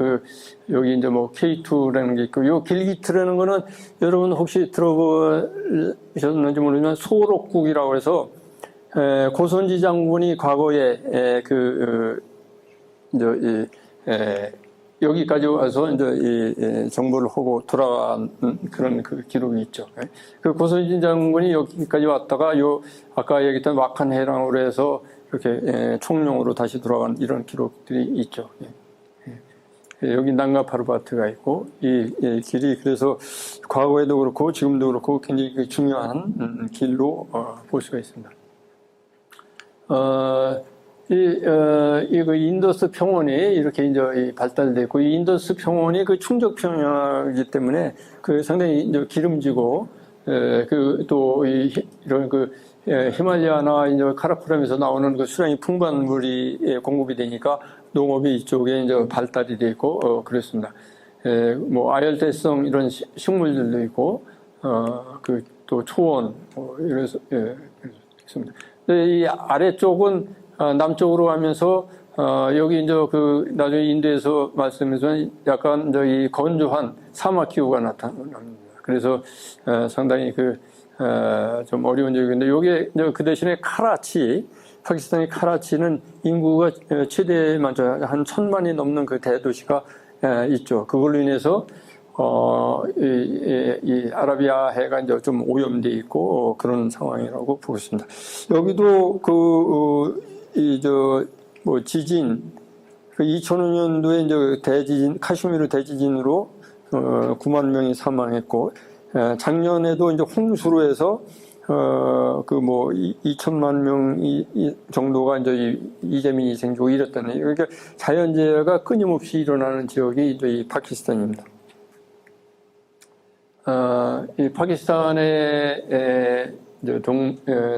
여기 이제 뭐 K2라는 게 있고, 요 길기트라는 거는 여러분 혹시 들어보셨는지 모르지만 소록국이라고 해서 고선지 장군이 과거에 여기까지 와서 이제 이 정보를 하고 돌아간 그런 기록이 있죠. 그 고선지 장군이 여기까지 왔다가 아까 얘기했던 와칸 해랑으로 해서 이렇게 총령으로 다시 돌아간 이런 기록들이 있죠. 여기 난가파르바트가 있고 이 길이 그래서 과거에도 그렇고 지금도 그렇고 굉장히 중요한 길로 볼 수가 있습니다. 그 인더스 평원이 이렇게 이제 발달됐고, 이 인더스 평원이 그 충적 평야이기 때문에 상당히 이제 기름지고, 또 이런 히말라야나 이제 카라코람에서 나오는 수량이 풍부한 물이 공급이 되니까 농업이 이쪽에 이제 발달이 돼 있고, 그렇습니다. 뭐 아열대성 이런 식물들도 있고, 또 초원, 이래서, 있습니다. 이 아래쪽은 남쪽으로 가면서 여기 이제 나중에 인도에서 말씀해서 약간 이 건조한 사막 기후가 나타납니다. 그래서 상당히 좀 어려운 지역인데 여기 그 대신에 카라치, 파키스탄의 카라치는 인구가 최대 많죠. 한 1,000만이 넘는 그 대도시가 있죠. 그걸로 인해서 이 아라비아 해가 이제 좀 오염돼 있고 그런 상황이라고 보고 있습니다. 여기도 지진, 2005년도에 이제 대지진, 카슈미르 대지진으로 9만 명이 사망했고, 작년에도 이제 홍수로 해서 2천만 명 정도가 이제 이재민이 생기고 이랬다는, 그러니까 자연재해가 끊임없이 일어나는 지역이 이제 이 파키스탄입니다. 이 파키스탄의 이제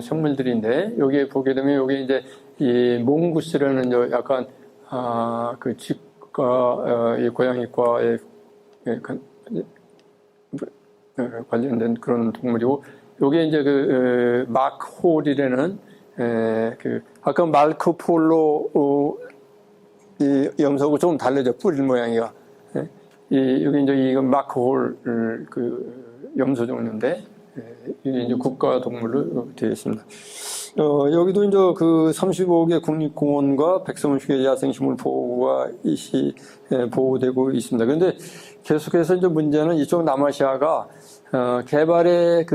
생물들인데, 여기에 보게 되면 여기 이제 이 몽구스라는 약간 쥐과 이 고양이과에 관련된 그런 동물이고, 여기에 이제 마크홀이라는 아까 마르코폴로 이 염소하고 조금 달라져, 뿔 모양이가. 여기 이제 이건 마크홀 염소 종류인데, 이게 이제 국가 동물로 되어 있습니다. 여기도 이제 35개 국립공원과 130개 야생식물 보호가 보호되고 있습니다. 그런데 계속해서 이제 문제는 이쪽 남아시아가 개발의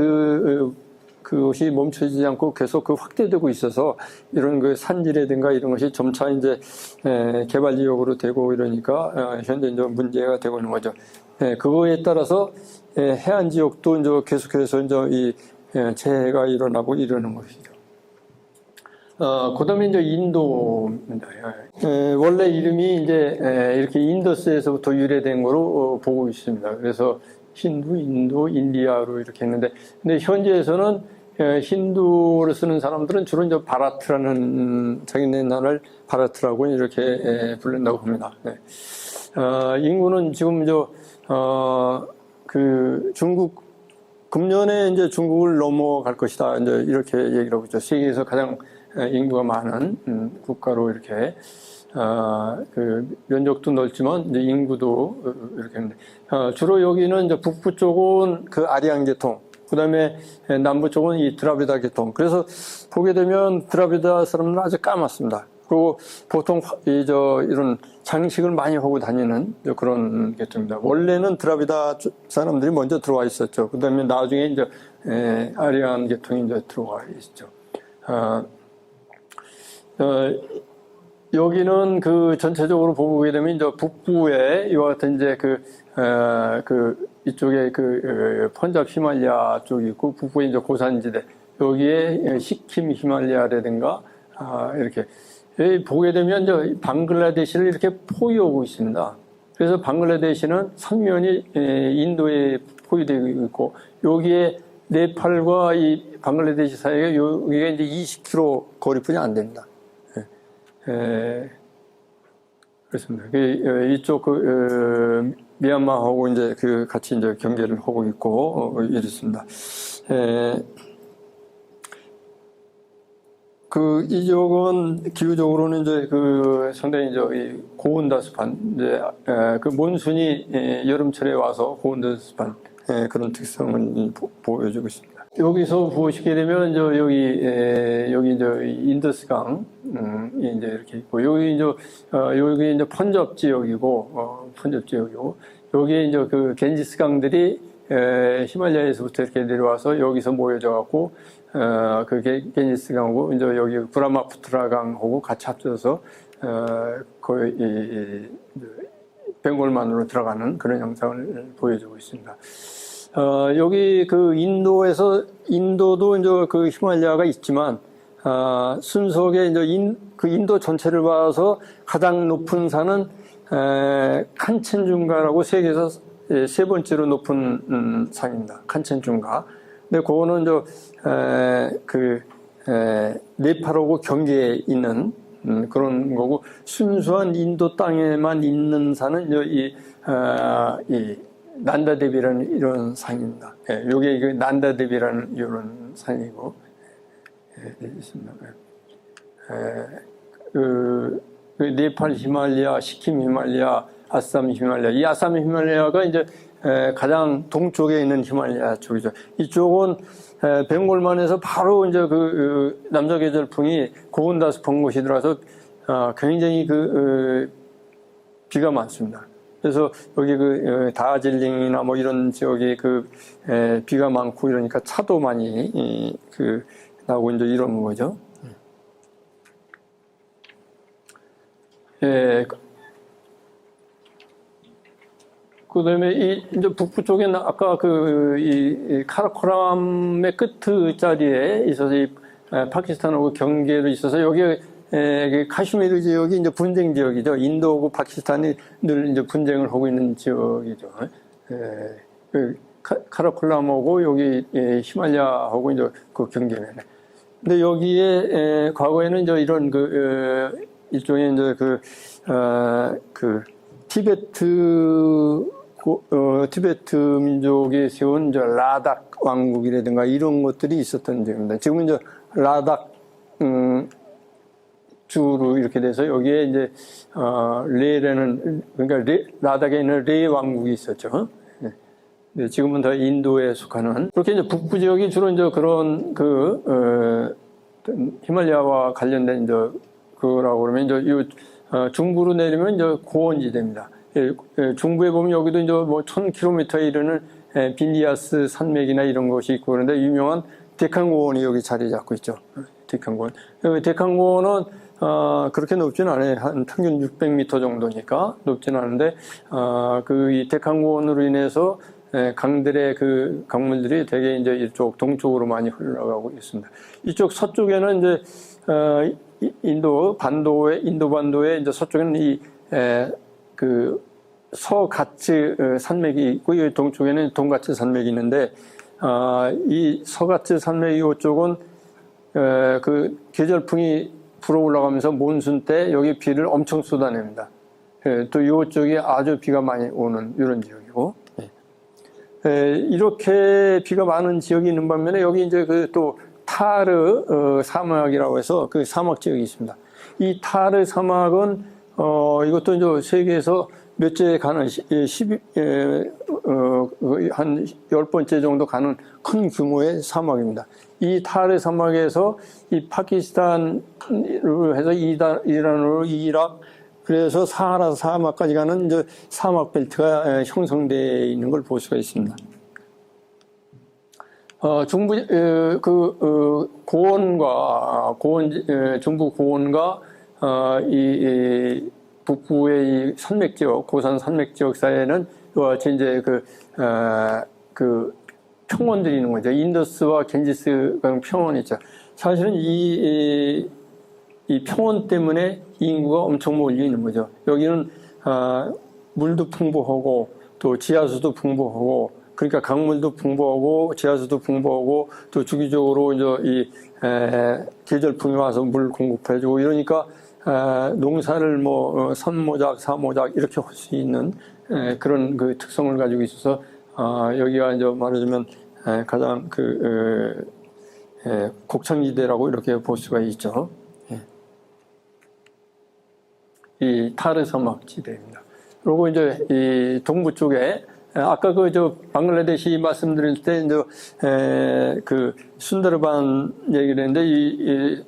그것이 멈춰지지 않고 계속 확대되고 있어서 이런 산지라든가 이런 것이 점차 이제 개발 지역으로 되고 이러니까 현재 이제 문제가 되고 있는 거죠. 그거에 따라서 해안 지역도 이제 계속해서 이제 이 재해가 일어나고 이러는 것이죠. 그 다음에 이제 인도입니다. 원래 이름이 이제 이렇게 인더스에서부터 유래된 거로 보고 있습니다. 그래서 힌두, 인도, 인디아로 이렇게 했는데, 근데 현지에서는 힌두를 쓰는 사람들은 주로 이제 바라트라는, 자기네 나라를 바라트라고 이렇게 부른다고 봅니다. 인구는 지금 중국, 금년에 이제 중국을 넘어갈 것이다. 이제 이렇게 얘기를 하고 있죠. 세계에서 가장 인구가 많은 국가로 이렇게 면적도 넓지만 이제 인구도 이렇게 했는데, 주로 여기는 이제 북부 쪽은 아리안 계통, 그다음에 남부 쪽은 이 드라비다 계통. 그래서 보게 되면 드라비다 사람들은 아주 까맣습니다. 그리고 보통 이런 장식을 많이 하고 다니는 그런 계통입니다. 원래는 드라비다 사람들이 먼저 들어와 있었죠. 그다음에 나중에 이제 아리안 계통이 이제 들어와 있죠. 여기는 전체적으로 보게 되면 이제 북부에 이와 같은 이제 이쪽에 펀잡 히말라야 쪽이 있고, 북부에 이제 고산지대, 여기에 시킴 히말라야라든가, 이렇게. 보게 되면 이제 방글라데시를 이렇게 포위하고 있습니다. 그래서 방글라데시는 삼면이 인도에 포위되고 있고, 여기에 네팔과 이 방글라데시 사이에 여기가 이제 20km 거리뿐이 안 됩니다. 그렇습니다. 이쪽 미얀마하고 이제 같이 이제 경계를 하고 있고 이렇습니다. 이쪽은 기후적으로는 이제 상당히 이제 고온다습한 이제 몬순이 여름철에 와서 고온다습한 그런 특성을 보여주고 있습니다. 여기서 보시게 되면 여기 이제 인더스강 이제 이렇게 있고 여기 이제 펀잡 지역이고 여기에 이제 겐지스강들이 히말라야에서부터 이렇게 내려와서 여기서 모여져 갖고 겐지스강하고 이제 여기 브라마푸트라강하고 같이 합쳐서 거의 벵골만으로 들어가는 그런 영상을 보여주고 있습니다. 여기 인도도 이제 히말라야가 있지만, 순속에 이제 인도 전체를 봐서 가장 높은 산은, 칸첸중가라고 세계에서 세 번째로 높은 산입니다. 칸첸중가. 근데 그거는 네팔하고 경계에 있는, 그런 거고, 순수한 인도 땅에만 있는 산은 난다데비라는 이런 산입니다. 요게 난다데비라는 이런 산이고, 있습니다. 네팔 히말라야, 시킴 히말라야, 아쌈 히말라야. 이 아쌈 히말라야가 이제 가장 동쪽에 있는 히말라야 쪽이죠. 이쪽은 벵골만에서 바로 이제 남서계절풍이 고온다습한 곳이 들어와서 굉장히 비가 많습니다. 그래서 여기 다질링이나 뭐 이런 지역에 비가 많고 이러니까 차도 많이 나오고 이제 이런 거죠. 그다음에 이제 북부 쪽에는 아까 이 카라코람의 끝 자리에 있어서 파키스탄하고 경계로 있어서 여기에 카슈미르 지역이 이제 분쟁 지역이죠. 인도하고 파키스탄이 늘 이제 분쟁을 하고 있는 지역이죠. 카라콜람하고 여기 히말라야하고 이제 경계면에. 근데 여기에 과거에는 이제 이런 일종의 이제 티베트 민족이 세운 이제 라닥 왕국이라든가 이런 것들이 있었던 지역입니다. 지금은 이제 라닥 주로 이렇게 돼서 여기에 이제 레라는 그러니까 라닥에 있는 레 왕국이 있었죠. 네, 지금은 다 인도에 속하는 그렇게 이제 북부 지역이 주로 이제 그런 히말라야와 관련된 이제 그라고 그러면 이제 중부로 내리면 이제 고원지대입니다. 중부에 보면 여기도 이제 뭐 1000km에 이르는 빌리아스 산맥이나 이런 것이 있고 그런데 유명한 데칸고원이 여기 자리 잡고 있죠. 데칸고원. 데칸고원은 그렇게 높지는 않아요. 한 평균 600m 정도니까 높지는 않은데, 이 데칸고원으로 인해서 강들의 강물들이 되게 이제 이쪽 동쪽으로 많이 흘러가고 있습니다. 이쪽 서쪽에는 이제, 인도 반도의 이제 서쪽에는 서가츠 산맥이 있고, 이 동쪽에는 동가츠 산맥이 있는데, 이 서가츠 산맥 이쪽은, 계절풍이 불어 올라가면서 몬순 때 여기 비를 엄청 쏟아냅니다. 또 이쪽이 아주 비가 많이 오는 이런 지역이고, 이렇게 비가 많은 지역이 있는 반면에 여기 이제 또 타르 사막이라고 해서 사막 지역이 있습니다. 이 타르 사막은 이것도 이제 세계에서 몇째 가는 한 10번째 정도 가는 큰 규모의 사막입니다. 이 타르 사막에서 이 파키스탄으로 해서 이란으로 이락 그래서 사하라 사막까지 가는 이제 사막 벨트가 형성되어 있는 걸 볼 수가 있습니다. 중부 중부 고원과 이 북부의 이 산맥 지역, 고산 산맥 지역 사이에는 이제 평원들이 있는 거죠. 인더스와 겐지스강 평원이 있죠. 사실은 이 평원 때문에 인구가 엄청 몰려 있는 거죠. 여기는 물도 풍부하고 또 지하수도 풍부하고 그러니까 강물도 풍부하고 지하수도 풍부하고 또 주기적으로 이제 계절풍이 와서 물 공급해주고 이러니까 농사를 뭐 선모작, 사모작 이렇게 할 수 있는 그런 그 특성을 가지고 있어서 여기가 이제 말하자면 가장 곡창지대라고 이렇게 볼 수가 있죠. 이 타르 사막 지대입니다. 그리고 이제 이 동부 쪽에 아까 방글라데시 말씀드릴 때 이제 그 순다르반 얘기를 했는데 이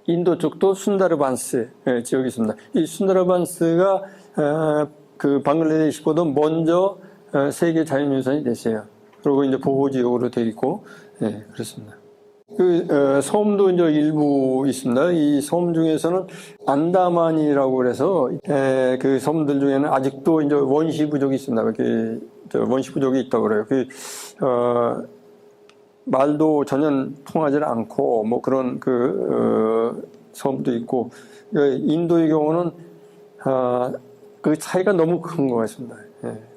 인도 쪽도 순다르반스 지역이 있습니다. 이 순다르반스가 그 방글라데시보다 먼저 세계 자연유산이 됐어요. 그리고 이제 보호지역으로 되어 있고, 그렇습니다. 섬도 이제 일부 있습니다. 이 섬 중에서는 안다만이라고 그래서, 그 섬들 중에는 아직도 이제 원시 부족이 있습니다. 원시 부족이 있다고 그래요. 말도 전혀 통하지 않고, 뭐 그런 섬도 있고, 인도의 경우는, 그 차이가 너무 큰 것 같습니다.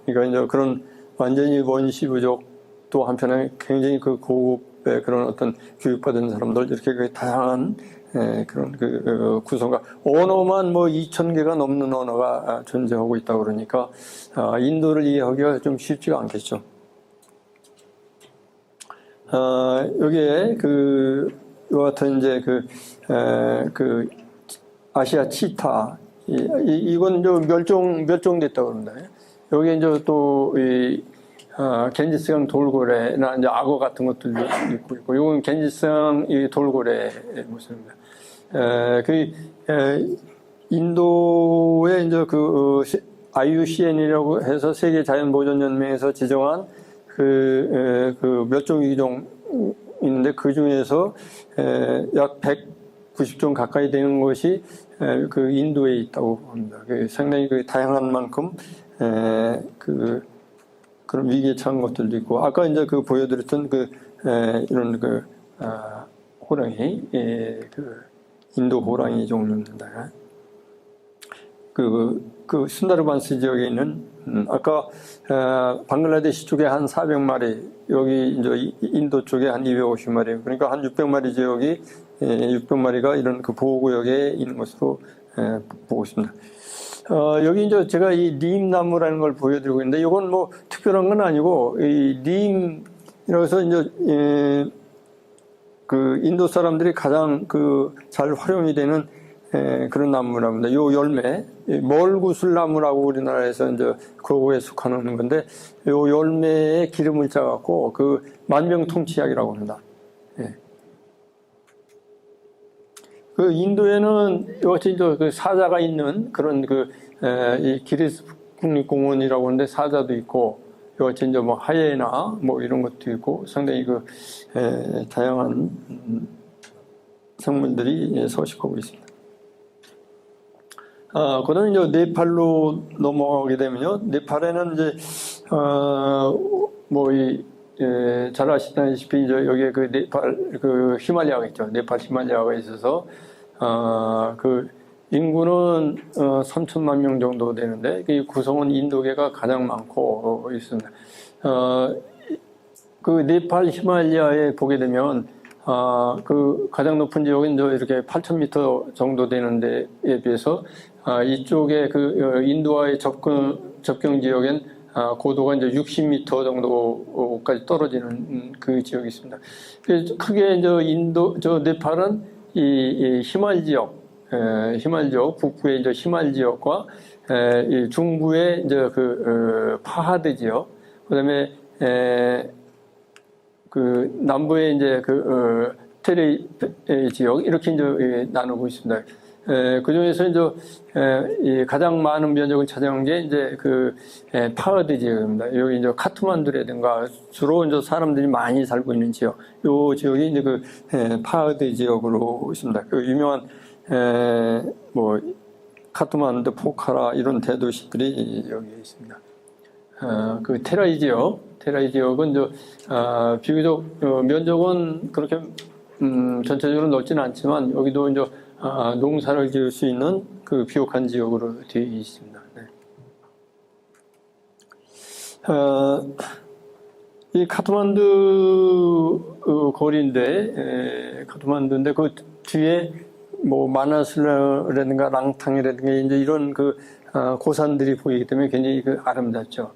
그러니까 이제 그런 완전히 원시 부족 또 한편에 굉장히 그 고급의 그런 어떤 교육받은 사람들 이렇게 다양한 그런 구성과 언어만 뭐 2,000개가 넘는 언어가 존재하고 있다고 그러니까 인도를 이해하기가 좀 쉽지가 않겠죠. 여기에 이와 같은 이제 아시아 치타 이건 멸종됐다고 합니다. 여기 이제 또 겐지스강 돌고래나 이제 악어 같은 것들도 있고, 이건 겐지스강 돌고래 모습입니다. 인도의 이제 IUCN이라고 해서 세계 자연보전연맹에서 지정한 멸종위기종 있는데 그 중에서 약 190종 가까이 되는 것이 인도에 있다고 합니다. 상당히 다양한 만큼 그런 위기에 처한 것들도 있고, 아까 이제 보여드렸던 이런 호랑이, 인도 호랑이 종류입니다. 순다르반스 지역에 있는, 아까, 방글라데시 쪽에 한 400마리, 여기 이제 인도 쪽에 한 250마리, 그러니까 한 600마리 지역이, 600마리가 이런 보호구역에 있는 것으로, 보고 있습니다. 여기 이제 제가 이 림나무라는 걸 보여드리고 있는데, 이건 뭐 특별한 건 아니고, 이 림이라고 해서 이제, 인도 사람들이 가장 잘 활용이 되는 그런 나무랍니다. 요 열매, 멀구슬나무라고 우리나라에서 이제 그거에 속하는 건데, 요 열매에 기름을 짜갖고 만병통치약이라고 합니다. 인도에는 이것이 이제 사자가 있는 그런 이 기리스 국립공원이라고 하는데 사자도 있고, 이것이 이제 뭐 하이에나 뭐 이런 것도 있고, 상당히 다양한 생물들이 서식하고 있습니다. 그다음에 이제 네팔로 넘어가게 되면요. 네팔에는 이제, 잘 아시다시피 이제 여기에 네팔, 히말라야가 있죠. 네팔 히말라야가 있어서, 인구는 3천만 명 정도 되는데, 그 구성은 인도계가 가장 많고 있습니다. 네팔 히말라야에 보게 되면, 가장 높은 지역은 이렇게 8,000m 정도 되는 데에 비해서, 이쪽에 인도와의 접경 지역엔 고도가 이제 60m 정도까지 떨어지는 그 지역이 있습니다. 크게 이제 네팔은 이 히말 지역, 북부의 이제 히말 지역과 이 중부의 이제 파하드 지역, 그다음에 남부의 이제 테레 지역 이렇게 이제 나누고 있습니다. 그 중에서 이제 가장 많은 면적을 차지한 게 이제 파하드 지역입니다. 여기 이제 카트만두라든가 주로 이제 사람들이 많이 살고 있는 지역, 요 지역이 이제 파하드 지역으로 있습니다. 유명한 카트만두, 포카라 이런 대도시들이 여기에 있습니다. 테라이 지역은 비교적 면적은 그렇게 전체적으로 넓지는 않지만 여기도 이제 농사를 지을 수 있는 비옥한 지역으로 되어 있습니다. 네. 이 카트만두 거리인데, 카트만두인데 그 뒤에 뭐 마나슬라라든가 랑탕이라든가 이제 이런 그 고산들이 보이기 때문에 굉장히 그 아름답죠.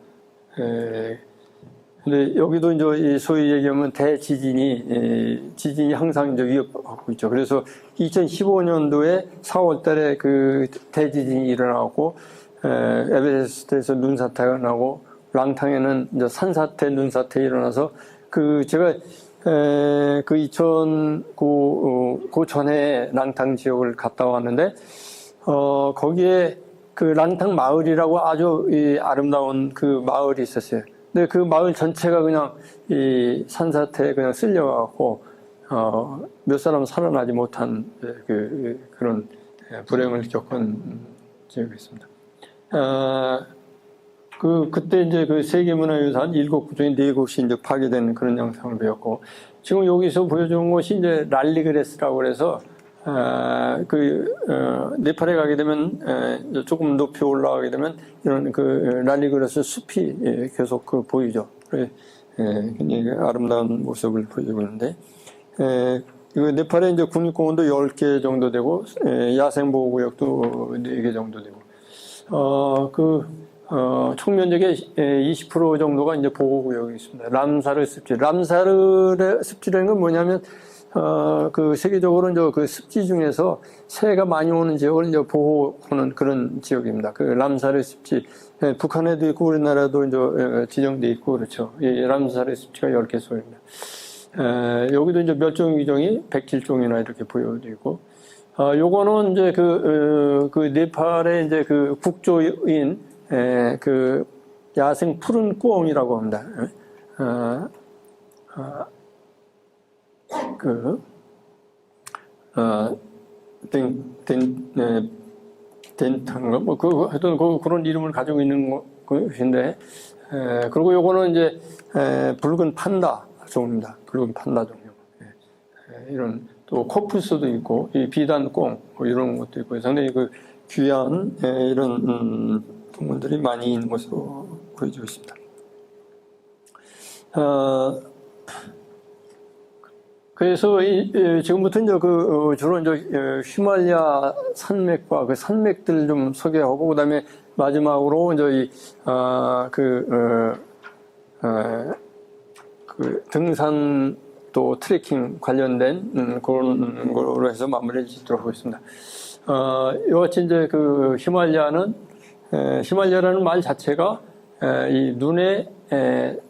근데 여기도 이제 이 소위 얘기하면 지진이 항상 이제 위협하고 있죠. 그래서 2015년도에 4월달에 그 대지진이 일어나고 에베레스트에서 눈사태가 나고 랑탕에는 이제 산사태, 눈사태 일어나서 그 제가 그 2009 그 전에 랑탕 지역을 갔다 왔는데 거기에 그 랑탕 마을이라고 아주 이 아름다운 그 마을이 있었어요. 근데 그 마을 전체가 그냥 이 산사태에 그냥 쓸려가고 몇 사람 살아나지 못한 그런 불행을 겪은 지역이 있습니다. 그때 이제 그 세계문화유산 7곳 중에 4곳이 이제 파괴된 그런 영상을 배웠고, 지금 여기서 보여주는 것이 이제 랄리그레스라고 그래서, 네팔에 가게 되면, 조금 높이 올라가게 되면, 이런 그 랄리그레스 숲이 계속 보이죠. 굉장히 아름다운 모습을 보여주고 있는데, 이거 네팔에 이제 국립공원도 10개 정도 되고, 야생보호구역도 4개 정도 되고, 총 면적의 20% 정도가 이제 보호구역이 있습니다. 람사르 습지. 람사르 습지라는 건 뭐냐면, 그 세계적으로 이제 그 습지 중에서 새가 많이 오는 지역을 이제 보호하는 그런 지역입니다. 그 람사르 습지. 북한에도 있고 우리나라도 이제 지정돼 있고 그렇죠. 이 람사르 습지가 10개 소입니다. 여기도 이제 멸종 위종이 107종이나 이렇게 보여지고, 요거는 이제 그 네팔의 이제 그 국조인 그 야생 푸른 꾸엉이라고 합니다. 덴탄가 뭐 하여튼 그런 이름을 가지고 있는 것인데, 그리고 요거는 이제 붉은 판다 종입니다. 붉은 판다 종류. 이런 또 코프스도 있고 이 비단꽁 뭐 이런 것도 있고 상당히 그 귀한 이런 동물들이 많이 있는 것으로 보여지고 있습니다. 그래서 지금부터 이제 주로 이제 히말라야 산맥과 그 산맥들 좀 소개하고, 그다음에 마지막으로 이제 그 등산 또 트레킹 관련된 그런 거로 해서 마무리를 짓도록 하겠습니다. 이와 같이 이제 그 히말라야라는 말 자체가 이 눈의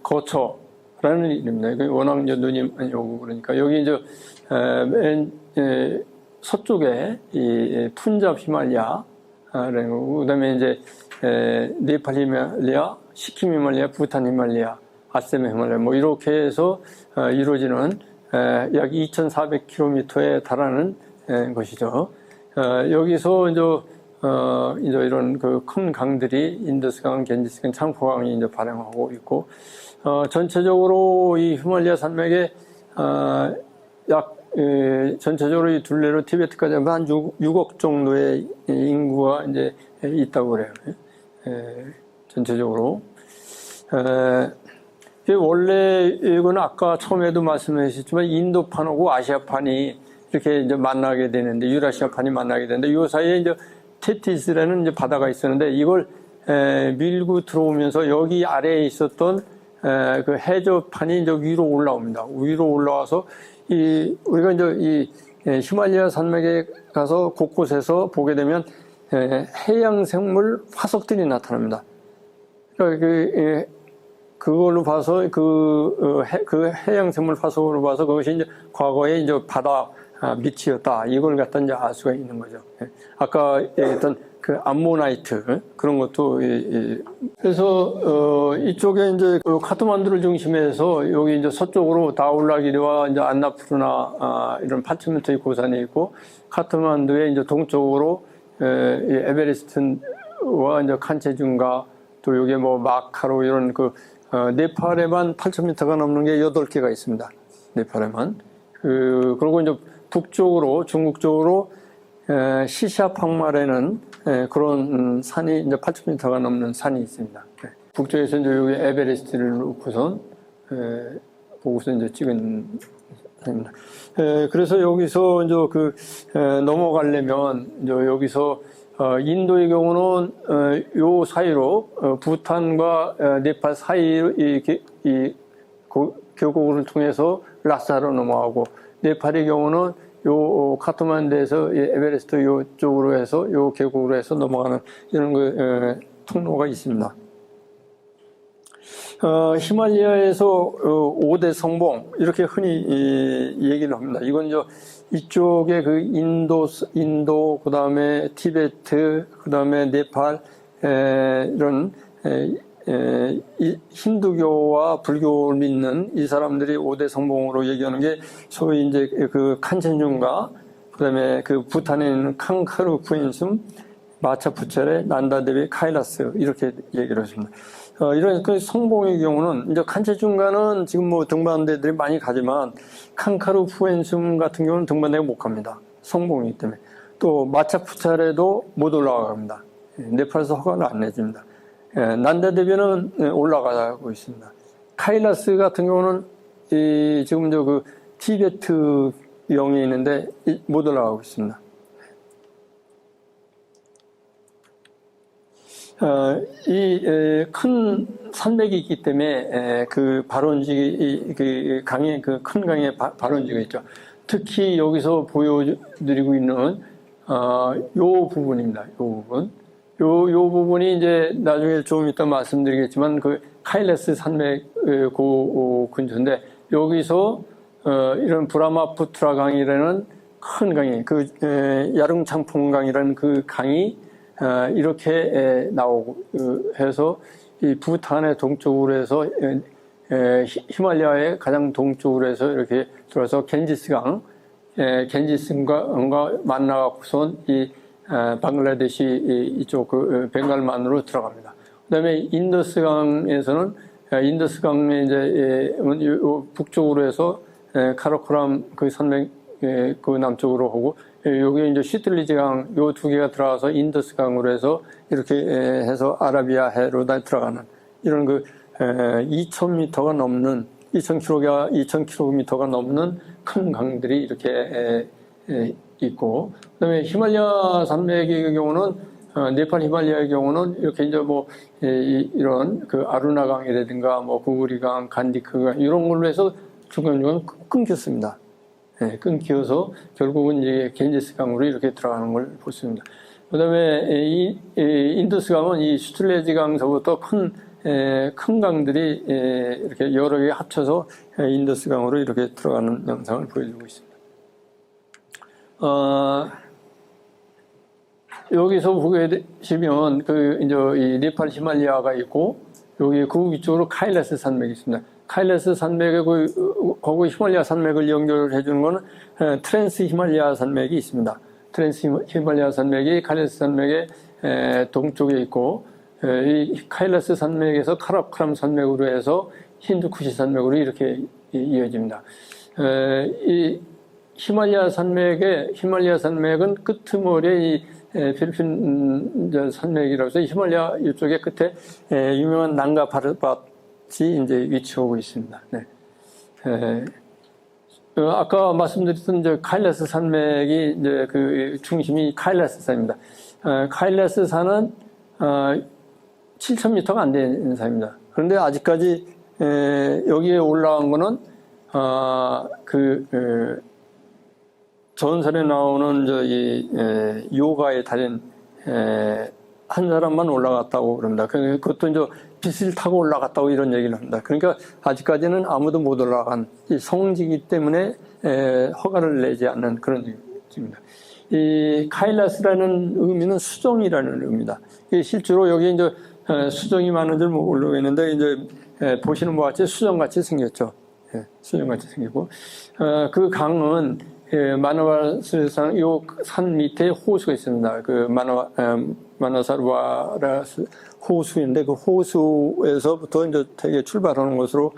거처라는 이름입니다. 워낙 이제 눈이 많이 오고 그러니까 여기 이제 맨 서쪽에 이 푼잡 히말라야라는 거고, 그다음에 이제 네팔 히말라야, 시킴 히말라야, 부탄 히말라야, 아셈 히말라야 뭐 이렇게 해서 이루어지는 약 2,400km에 달하는 것이죠. 여기서 이제 이런 그 큰 강들이 인더스강, 겐지스강, 창포강이 이제 발행하고 있고, 전체적으로 이 히말라야 산맥에 전체적으로 이 둘레로 티베트까지 하면 한 6억 정도의 인구가 이제 있다고 그래요. 전체적으로. 원래 이거는 아까 처음에도 말씀하셨지만 인도판하고 아시아판이 이렇게 이제 만나게 되는데, 유라시아판이 만나게 되는데, 이 사이에 이제 테티스라는 이제 바다가 있었는데, 이걸 밀고 들어오면서 여기 아래에 있었던 그 해저판이 이제 위로 올라옵니다. 위로 올라와서 우리가 이제 이 히말라야 산맥에 가서 곳곳에서 보게 되면 해양 생물 화석들이 나타납니다. 그러니까 그걸로 봐서 그 해양 생물 화석으로 봐서 그것이 이제 과거에 이제 바다 밑이었다, 이걸 갖다 이제 알 수가 있는 거죠. 아까 얘기했던 그 암모나이트 그런 것도 그래서 이쪽에 이제 카트만두를 중심해서 여기 이제 서쪽으로 다울라기리와 이제 안나푸르나 이런 8,000m의 고산이 있고, 카트만두의 이제 동쪽으로 에베레스트와 이제 칸체중가, 또 여기 뭐 마카로 이런 네팔에만 8,000m가 넘는 게 8개가 있습니다. 네팔에만. 그리고 이제 북쪽으로, 중국 쪽으로, 시샤팡말에는 그런 산이 이제 8,000m가 넘는 산이 있습니다. 북쪽에서 이제 여기 에베레스트를 놓고선 보고서 이제 찍은 사진입니다. 그래서 여기서 이제 넘어가려면 이제 여기서 인도의 경우는 요 사이로 부탄과 네팔 사이 이 계곡을 통해서 라사로 넘어가고, 네팔의 경우는 요 카트만두에서 에베레스트 요 쪽으로 해서 요 계곡으로 해서 넘어가는 이런 통로가 있습니다. 히말라야에서 5대 성봉 이렇게 흔히 얘기를 합니다. 이건 이쪽에 인도 그다음에 티베트 그다음에 네팔 이런 힌두교와 불교를 믿는 이 사람들이 5대 성봉으로 얘기하는 게 소위 이제 칸첸중가, 그다음에 부탄에 있는 캉카루 푸인숨, 마차푸체레, 난다데비, 카일라스 이렇게 얘기를 했습니다. 이런 성봉의 경우는 이제 칸첸중가는 지금 등반대들이 많이 가지만 캉카루 푸엔숨 같은 경우는 등반대가 못 갑니다. 성봉이기 때문에. 또 마차푸체레도 못 올라갑니다. 네팔에서 허가를 안 내줍니다. 난다데비는 올라가고 있습니다. 카일라스 같은 경우는 지금 티베트 영에 있는데 못 올라가고 있습니다. 이 큰 산맥이 있기 때문에 강의 큰 강의 발원지가 있죠. 특히 여기서 보여드리고 있는 요 부분입니다. 요 부분. 요 부분이 이제 나중에 좀 이따 말씀드리겠지만 카일라스 산맥 근처인데, 여기서 이런 브라마푸트라 강이라는 큰 강이, 야릉창풍강이라는 강이 이렇게 나오고 해서 이 부탄의 동쪽으로 해서 히말라야의 가장 동쪽으로 해서 이렇게 들어서 겐지스강과 만나갖고선 이 방글라데시 이쪽 벵갈만으로 들어갑니다. 그다음에 인더스강에서는 인더스강에 이제 북쪽으로 해서 카라코람 산맥 남쪽으로 오고, 여기 이제 시틀리즈강 요 두 개가 들어가서 인더스강으로 해서 이렇게 해서 아라비아 해로 다 들어가는 이런 2,000m가 넘는 2,000km가 넘는 큰 강들이 이렇게 있고, 그다음에 히말라야 산맥의 경우는 네팔 히말라야의 경우는 이렇게 이제 이런 아루나강이라든가 구구리강, 간디크강 이런 걸로 해서 중간중간 끊겼습니다. 끊겨서 결국은 이제 겐지스강으로 이렇게 들어가는 걸 볼 수 있습니다. 그다음에 이 인더스강은 이 슈틀레지강서부터 큰 강들이 이렇게 여러 개 합쳐서 인더스강으로 이렇게 들어가는 영상을 보여주고 있습니다. 여기서 보게 되시면 이제 이 네팔 히말라야가 있고, 여기 그 위쪽으로 카일라스 산맥이 있습니다. 카일라스 산맥에 거기 히말라야 산맥을 연결해 주는 거는 트랜스 히말라야 산맥이 있습니다. 트랜스 히말라야 산맥이 카일라스 산맥의 동쪽에 있고, 이 카일라스 산맥에서 카라코람 산맥으로 해서 힌두쿠시 산맥으로 이렇게 이어집니다. 이 히말라야 산맥은 끄트머리에 이 필리핀 산맥이라고 해서 히말라야 이쪽에 끝에 유명한 난가 파르밭이 이제 위치하고 있습니다. 네. 아까 말씀드렸던 이제 카일라스 산맥이 이제 중심이 카일라스 산입니다. 카일라스 산은 7,000m가 안 되는 산입니다. 그런데 아직까지 여기에 올라간 거는 전설에 나오는 요가의 달인 한 사람만 올라갔다고 그럽니다. 그것도 이제 빛을 타고 올라갔다고 이런 얘기를 합니다. 그러니까 아직까지는 아무도 못 올라간 이 성지이기 때문에 허가를 내지 않는 그런 얘기입니다. 이 카일라스라는 의미는 수정이라는 의미입니다. 실제로 여기 이제 수정이 많은 줄 모르겠는데 이제 보시는 것 같이 수정같이 생겼죠. 수정같이 생기고 그 강은 마나와스산 요 산 밑에 호수가 있습니다. 마나사르와라스 호수인데 그 호수에서부터 이제 되게 출발하는 것으로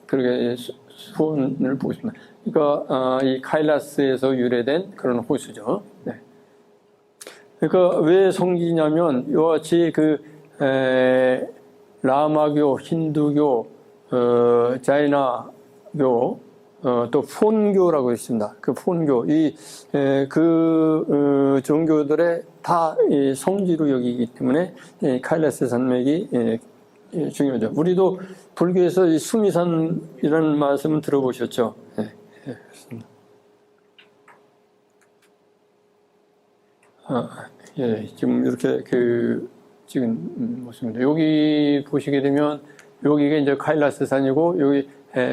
그렇게 수원을 보고 있습니다. 그러니까 이 카일라스에서 유래된 그런 호수죠. 네. 그러니까 왜 성지냐면 이와 같이 라마교, 힌두교, 자이나교, 또 폰교라고 있습니다. 그 폰교, 종교들의 다 성지로 여기기 때문에 카일라스 산맥이 중요하죠. 우리도 불교에서 이 수미산이라는 말씀을 들어보셨죠? 그렇습니다. 지금 이렇게 지금 모습입니다. 여기 보시게 되면 여기가 이제 카일라스 산이고 여기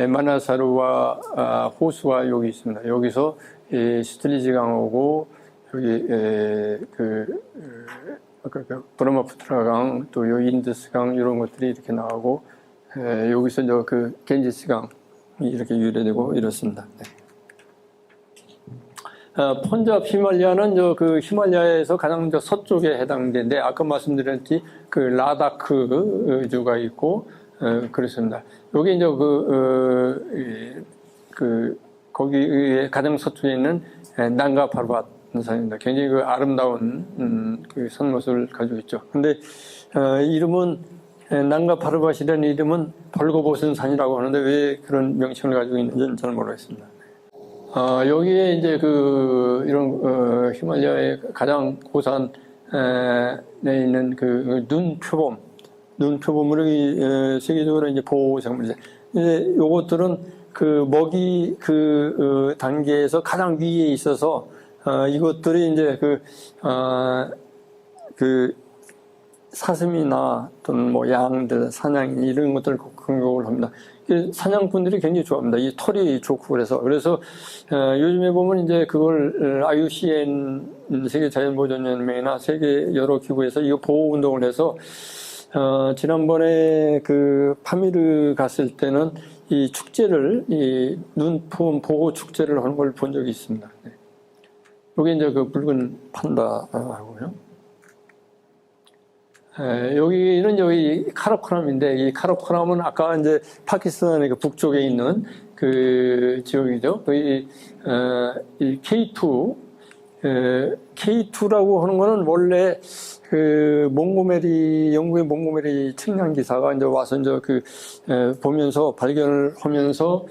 마나사루와 호수가 여기 있습니다. 여기서 스틸리지강 오고 여기 브라마푸트라강 또 요 인더스강 이런 것들이 이렇게 나오고 여기서 이제 그 겐지스강이 이렇게 유래되고 이렇습니다. 펀잡 히말라야는 그 히말라야에서 가장 서쪽에 해당되는데 아까 말씀드렸듯이 그 라다크주가 있고 그렇습니다. 여기 이제 거기에 가장 서쪽에 있는 난가 파르밧 산입니다. 굉장히 그 아름다운 그 산모습을 가지고 있죠. 근데 이름은 난가 파르밧이라는 이름은 벌거벗은 산이라고 하는데 왜 그런 명칭을 가지고 있는지는 잘 모르겠습니다. 여기에 이제 이런 히말라야의 가장 고산에 있는 그 눈표범으로 세계적으로 이제 보호작물이죠. 이제 요것들은 그 먹이 단계에서 가장 위에 있어서 이것들이 이제 사슴이나 또는 뭐 양들, 사냥 이런 것들을 공격을 합니다. 사냥꾼들이 굉장히 좋아합니다. 이 털이 좋고 그래서 요즘에 보면 이제 그걸 IUCN 세계 자연보전연맹이나 세계 여러 기구에서 이거 보호 운동을 해서 지난번에 그 파미르 갔을 때는 이 축제를 이 눈품 보호 축제를 하는 걸 본 적이 있습니다. 여기 이제 그 붉은 판다하고요. 여기는 여기 카라코람인데 이 카라코람은 아까 이제 파키스탄의 그 북쪽에 있는 그 지역이죠. 이 K2 K2라고 하는 거는 원래 영국의 몽고메리 측량 기사가 이제 와서 이제 보면서 발견을 하면서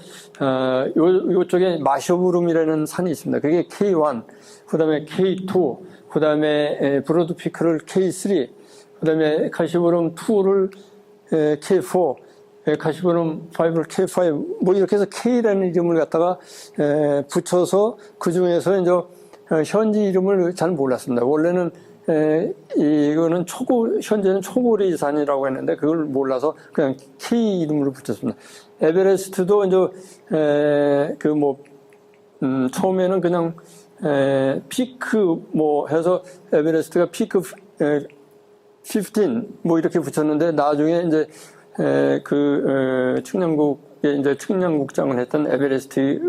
요쪽에 마쇼브룸이라는 산이 있습니다. 그게 K1, 그다음에 K2, 그다음에 브로드피크를 K3, 그다음에 카시브룸 2를 K4, 카시브룸 5를 K5, 뭐 이렇게 해서 K라는 이름을 갖다가 붙여서 그 중에서 이제 현지 이름을 잘 몰랐습니다. 원래는 이거는 현재는 초고리산이라고 했는데 그걸 몰라서 그냥 K 이름으로 붙였습니다. 에베레스트도 이제 처음에는 그냥 피크 뭐 해서 에베레스트가 피크 15 뭐 이렇게 붙였는데 나중에 이제 측량국에 이제 측량국장을 했던 에베레스트의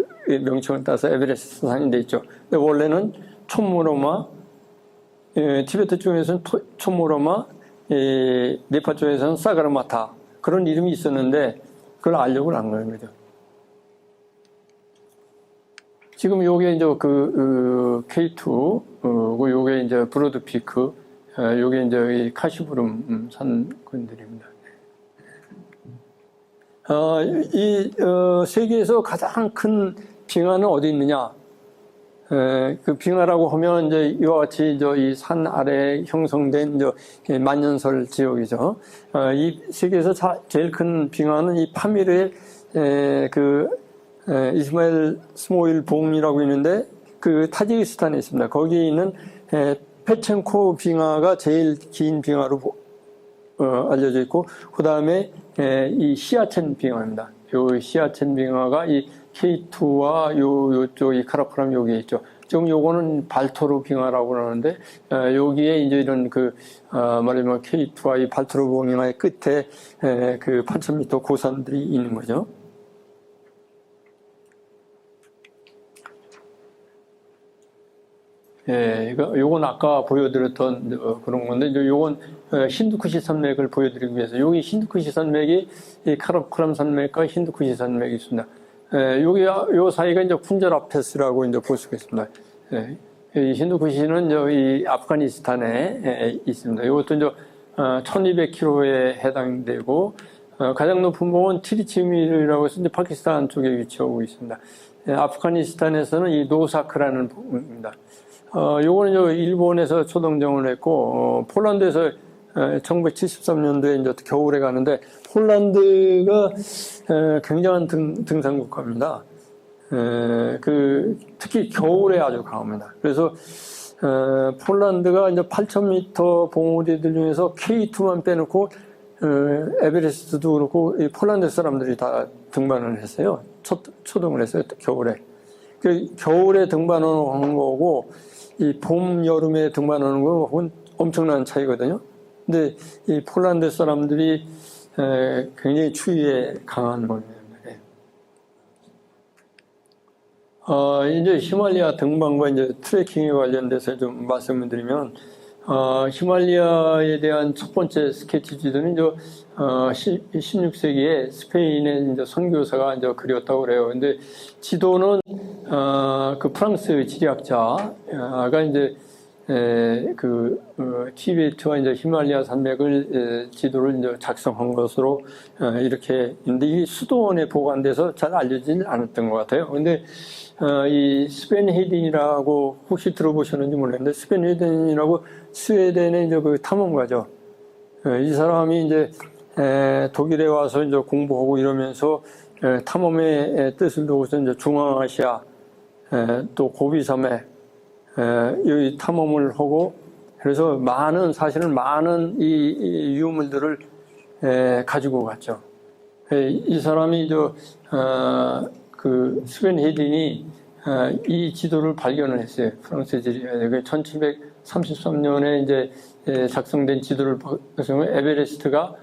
명칭을 따서 에베레스트 산이 돼 있죠. 근데 원래는 촌무로마, 티베트 쪽에서는 촌무로마, 네팔 쪽에서는 사가르마타 그런 이름이 있었는데 그걸 알려고 한 거예요, 그죠? 지금 요게 이제 K2, 요게 이제 브로드피크, 요게 이제 이 카시브룸 산군들입니다. 세계에서 가장 큰 빙하는 어디 있느냐? 그 빙하라고 하면 이제 이와 같이 이 산 아래에 형성된 만년설 지역이죠. 이 세계에서 제일 큰 빙하는 이 파미르의 이스마일 스모일 봉이라고 있는데 그 타지키스탄에 있습니다. 거기에 있는 페첸코 빙하가 제일 긴 빙하로 알려져 있고 그 다음에 이 시아첸 빙하입니다. 요 시아첸 빙하가 이 K2와 요쪽 이 카라코람 여기에 있죠. 지금 요거는 발토르 빙하라고 하는데 여기에 이제 이런 말하자면 K2와 이 발토르 빙하의 끝에 8,000m 고산들이 있는 거죠. 요건 아까 보여드렸던 그런 건데, 요건 힌두쿠시 산맥을 보여드리기 위해서, 여기 힌두쿠시 산맥이 이 카라코람 산맥과 힌두쿠시 산맥이 있습니다. 요 사이가 이제 쿤자라 패스라고 이제 볼 수가 있습니다. 이 힌두쿠시는 이 아프가니스탄에 있습니다. 이것도 이제 1200km에 해당되고, 가장 높은 봉은 티리치미라고 해서 이제 파키스탄 쪽에 위치하고 있습니다. 아프가니스탄에서는 이 노사크라는 봉입니다. 요거는 일본에서 초등정을 했고, 폴란드에서 1973년도에 이제 겨울에 가는데, 폴란드가 굉장한 등산 국가입니다. 특히 겨울에 아주 강합니다. 그래서 폴란드가 이제 8,000m 봉우리들 중에서 K2만 빼놓고 에베레스트도 그렇고 이 폴란드 사람들이 다 등반을 했어요. 초등을 했어요. 겨울에. 겨울에 등반하는 거고 이 봄, 여름에 등반하는 거하고는 엄청난 차이거든요. 근데 이 폴란드 사람들이 굉장히 추위에 강한 겁니다. 이제 히말리아 등반과 이제 트레킹에 관련돼서 좀 말씀을 드리면, 히말리아에 대한 첫 번째 스케치 지도는 이제, 16세기에 스페인의 이제 선교사가 이제 그렸다고 그래요. 근데 지도는, 그 프랑스 지리학자가 이제, 티베트와 이제 히말리아 산맥을 지도를 이제 작성한 것으로 이렇게 있는데 이 수도원에 보관돼서 잘 알려지지 않았던 것 같아요. 근데 이 스벤 헤딘이라고 혹시 들어보셨는지 모르겠는데 스벤 헤딘이라고 스웨덴의 이제 그 탐험가죠. 이 사람이 이제 독일에 와서 이제 공부하고 이러면서 탐험의 뜻을 두고서 이제 중앙아시아 또 고비섬에 이 탐험을 하고 그래서 사실은 많은 이 유물들을 가지고 갔죠. 이 사람이 그 스벤 헤딘이 이 지도를 발견을 했어요. 프랑스 지리. 1733년에 이제 작성된 지도를 보시면 에베레스트가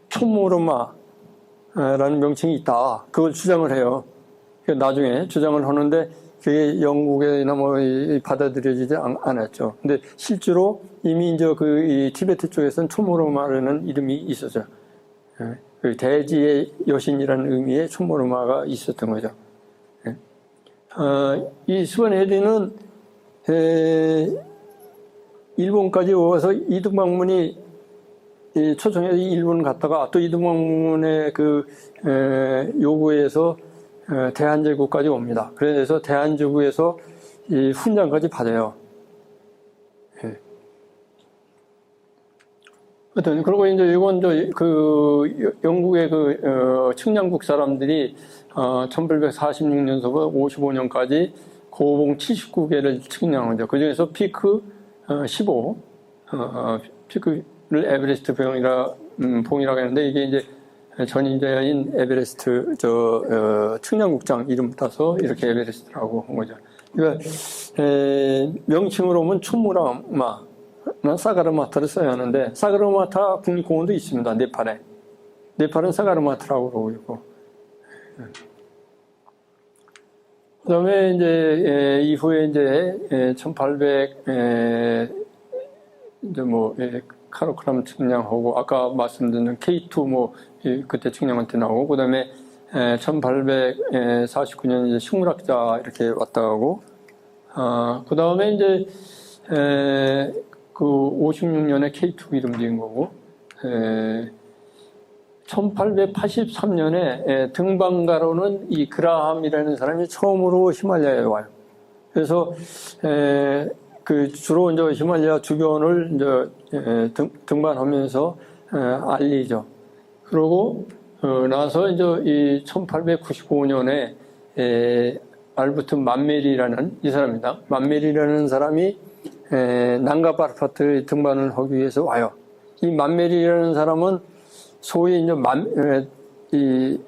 촌모르마라는 명칭이 있다. 그걸 주장을 해요. 나중에 주장을 하는데 그게 영국에나 받아들여지지 않았죠. 근데 실제로 이미 이제 이 티베트 쪽에서는 촌모르마라는 이름이 있었죠. 그 대지의 여신이라는 의미의 촌모르마가 있었던 거죠. 이 스벤 헤딘은 일본까지 와서 이등방문이 초청해서 일본 갔다가 또 이등방문의 요구에서 대한제국까지 옵니다. 그래서 대한제국에서 이 훈장까지 받아요. 그리고 이제 이건 영국의 측량국 사람들이 1846년서부터 55년까지 고봉 79개를 측량하죠. 그 중에서 피크 15, 피크를 에베레스트 봉이라고 하는데 이게 이제 전인자인 에베레스트 측량국장 이름 따서 이렇게 에베레스트라고 한 거죠. 그러니까 명칭으로 보면 촌무라마 사가르마타를 써야 하는데 사가르마타 국립공원도 있습니다. 네팔에. 네팔은 사가르마타라고 그러고 있고. 그다음에 이제 이후에 이제 1800 카로크람 측량하고 아까 말씀드린 K2 그때 측량할 때 나오고 그다음에 1849년 이제 식물학자 이렇게 왔다 가고 그다음에 이제 56년에 K2 이름 지은 거고 1883년에 등반가로는 이 그라함이라는 사람이 처음으로 히말라야에 와요. 그래서 주로 이제 히말라야 주변을 이제 등반하면서 알리죠. 그러고 나서 이제 이 1895년에 알부트 만메리라는 이 사람입니다. 만메리라는 사람이 난가바르파트 등반을 하기 위해서 와요. 이 만메리라는 사람은 소위 이제 이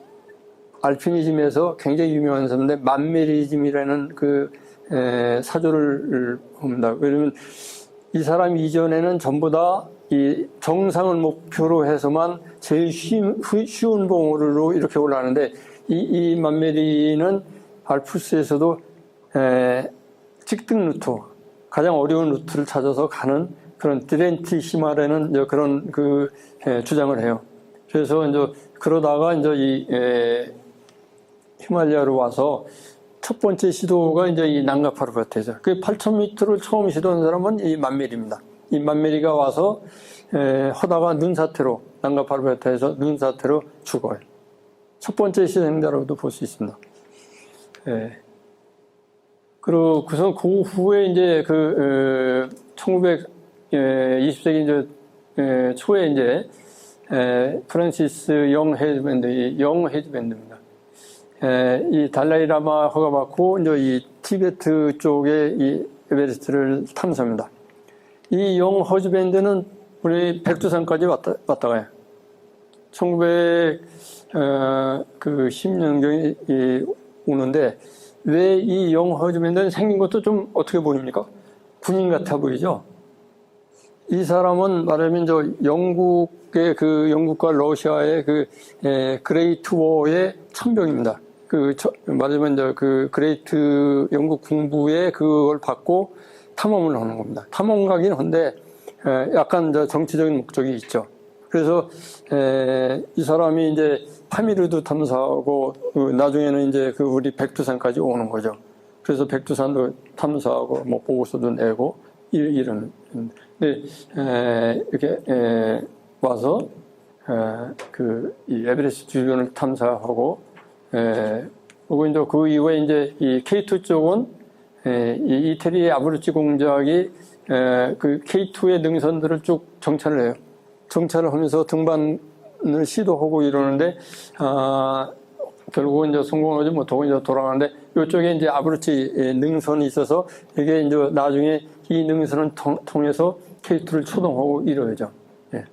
알피니즘에서 굉장히 유명한 사람인데 만메리즘이라는 사조를 합니다. 왜냐면 이 사람 이전에는 전부 다 이 정상을 목표로 해서만 제일 쉬운 봉우리로 이렇게 올라가는데 이 만메리는 알프스에서도 직등 루트 가장 어려운 루트를 찾아서 가는 그런 드렌티시마라는 그런 주장을 해요. 그래서 이제 그러다가 이제 이 히말라야로 와서 첫 번째 시도가 이제 이 난가파르바트에서 8,000m를 처음 시도한 사람은 이 만메리입니다. 이 만메리가 와서 하다가 눈사태로, 난가파르베타에서 눈사태로 죽어요. 첫 번째 희생자로도 볼 수 있습니다. 그리고 그 후에 이제 20세기 이제 초에 이제 프란시스 영 헤즈밴드입니다. 이 달라이 라마 허가받고 이제 이 티베트 쪽에 이 에베레스트를 탐사합니다. 이 영 헤즈밴드는 우리 백두산까지 왔다 가요. 1910년경에 오는데 왜 이 영 헤즈밴드는 생긴 것도 좀 어떻게 보입니까? 군인 같아 보이죠? 이 사람은 말하면 영국의 영국과 러시아의 그레이트 워의 참병입니다. 말하면 그레이트 영국 군부의 그걸 받고 탐험을 하는 겁니다. 탐험가긴 한데, 약간 정치적인 목적이 있죠. 그래서, 이 사람이 이제 파미르도 탐사하고, 나중에는 이제 우리 백두산까지 오는 거죠. 그래서 백두산도 탐사하고, 뭐, 보고서도 내고, 이런. 근데, 이렇게, 와서, 이 에베레스트 주변을 탐사하고, 그리고 이제 그 이후에 이제 이 K2 쪽은, 이 이태리의 아브루치 공작이, 그 K2의 능선들을 쭉 정찰을 해요. 정찰을 하면서 등반을 시도하고 이러는데, 결국은 이제 성공하지 못하고 이제 돌아가는데, 이쪽에 이제 아브루치 능선이 있어서, 이게 이제 나중에 이 능선을 통해서 K2를 초동하고 이러죠. 예.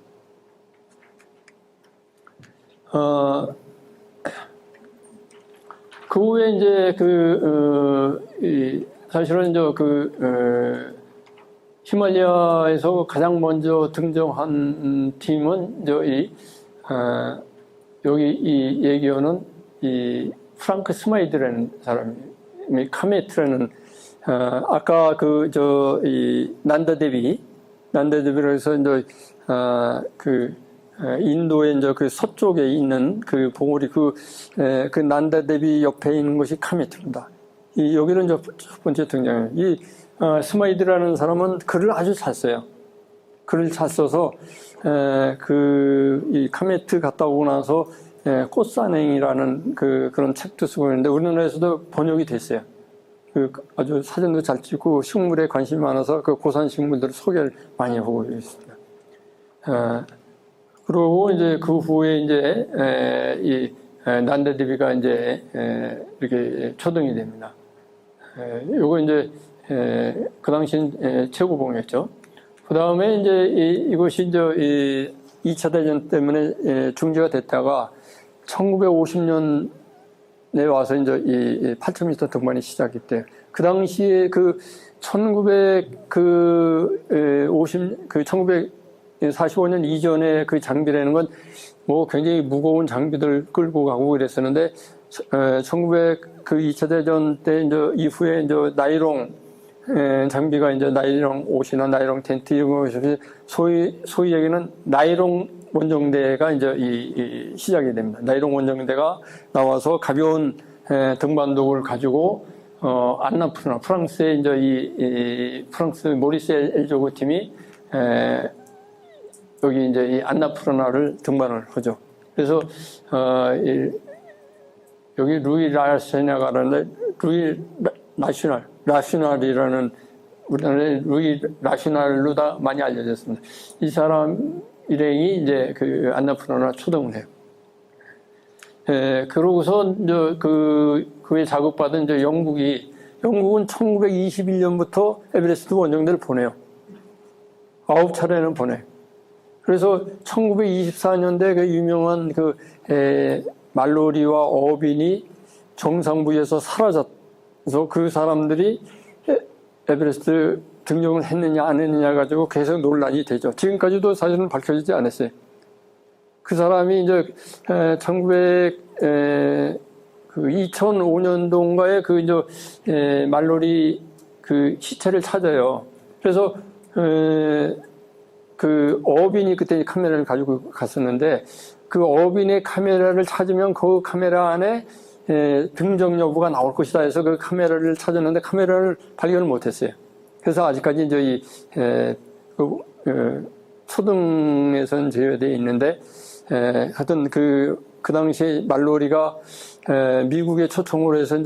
그 후에 이제 사실은 이제 히말라야에서 가장 먼저 등장한 팀은 이제 여기 이 얘기하는 이 프랑크 스마이드라는 사람이 카메트라는 아까 이 난다데비로 해서 이제 인도의 이제 서쪽에 있는 봉우리 그 난다데비 옆에 있는 것이 카메트입니다. 여기는 이제 첫 번째 등장해요. 이 스마이드라는 사람은 글을 아주 잘 써요. 글을 잘 써서 이 카메트 갔다 오고 나서 꽃산행이라는 그런 책도 쓰고 있는데 우리나라에서도 번역이 됐어요. 아주 사진도 잘 찍고 식물에 관심이 많아서 고산 식물들을 소개를 많이 하고 있습니다. 그리고 이제 그 후에 이제 이 난다데비가 이제 이렇게 초등이 됩니다. 요거 이제 그 당시엔 최고봉이었죠. 그 다음에 이제 이것이 이제 2차 대전 때문에 중지가 됐다가 1950년에 와서 이제 이 8,000m 등반이 시작이 돼요. 그 당시에 1945년 이전에 그 장비라는 건 뭐 굉장히 무거운 장비들 끌고 가고 그랬었는데, 2차 대전 때 이제 이후에 이제 나이롱 장비가 이제 나이롱 옷이나 나이롱 텐트 이런 것이 소위 얘기는 나이롱 원정대가 이제 시작이 됩니다. 나이롱 원정대가 나와서 가벼운 등반복을 가지고 안나푸르나 프랑스의 이제 프랑스 모리스 엘조그 팀이 여기 이제 이 안나푸르나를 등반을 하죠. 그래서 여기 루이 라시나가라는데 루이 라슈날이라는 우리나라의 루이 라슈날로 다 많이 알려졌습니다. 이 사람 일행이 이제 안나푸르나 초등을 해요. 그러고서 이제 그에 자극받은 이제 영국은 1921년부터 에베레스트 원정대를 보내요. 9차례는 보내요. 그래서 1924년대 유명한 말로리와 어빈이 정상부에서 사라져서 그 사람들이 에베레스트 등정을 했느냐 안 했느냐 가지고 계속 논란이 되죠. 지금까지도 사실은 밝혀지지 않았어요. 그 사람이 이제 2005년도인가에 말로리 시체를 찾아요. 그래서 어빈이 그때 카메라를 가지고 갔었는데 그 어빈의 카메라를 찾으면 그 카메라 안에 등정 여부가 나올 것이다 해서 그 카메라를 찾았는데 카메라를 발견을 못했어요. 그래서 아직까지 이제 초등에서는 제외되어 있는데, 하여튼 그 당시에 말놀이가 미국의 초청으로 해서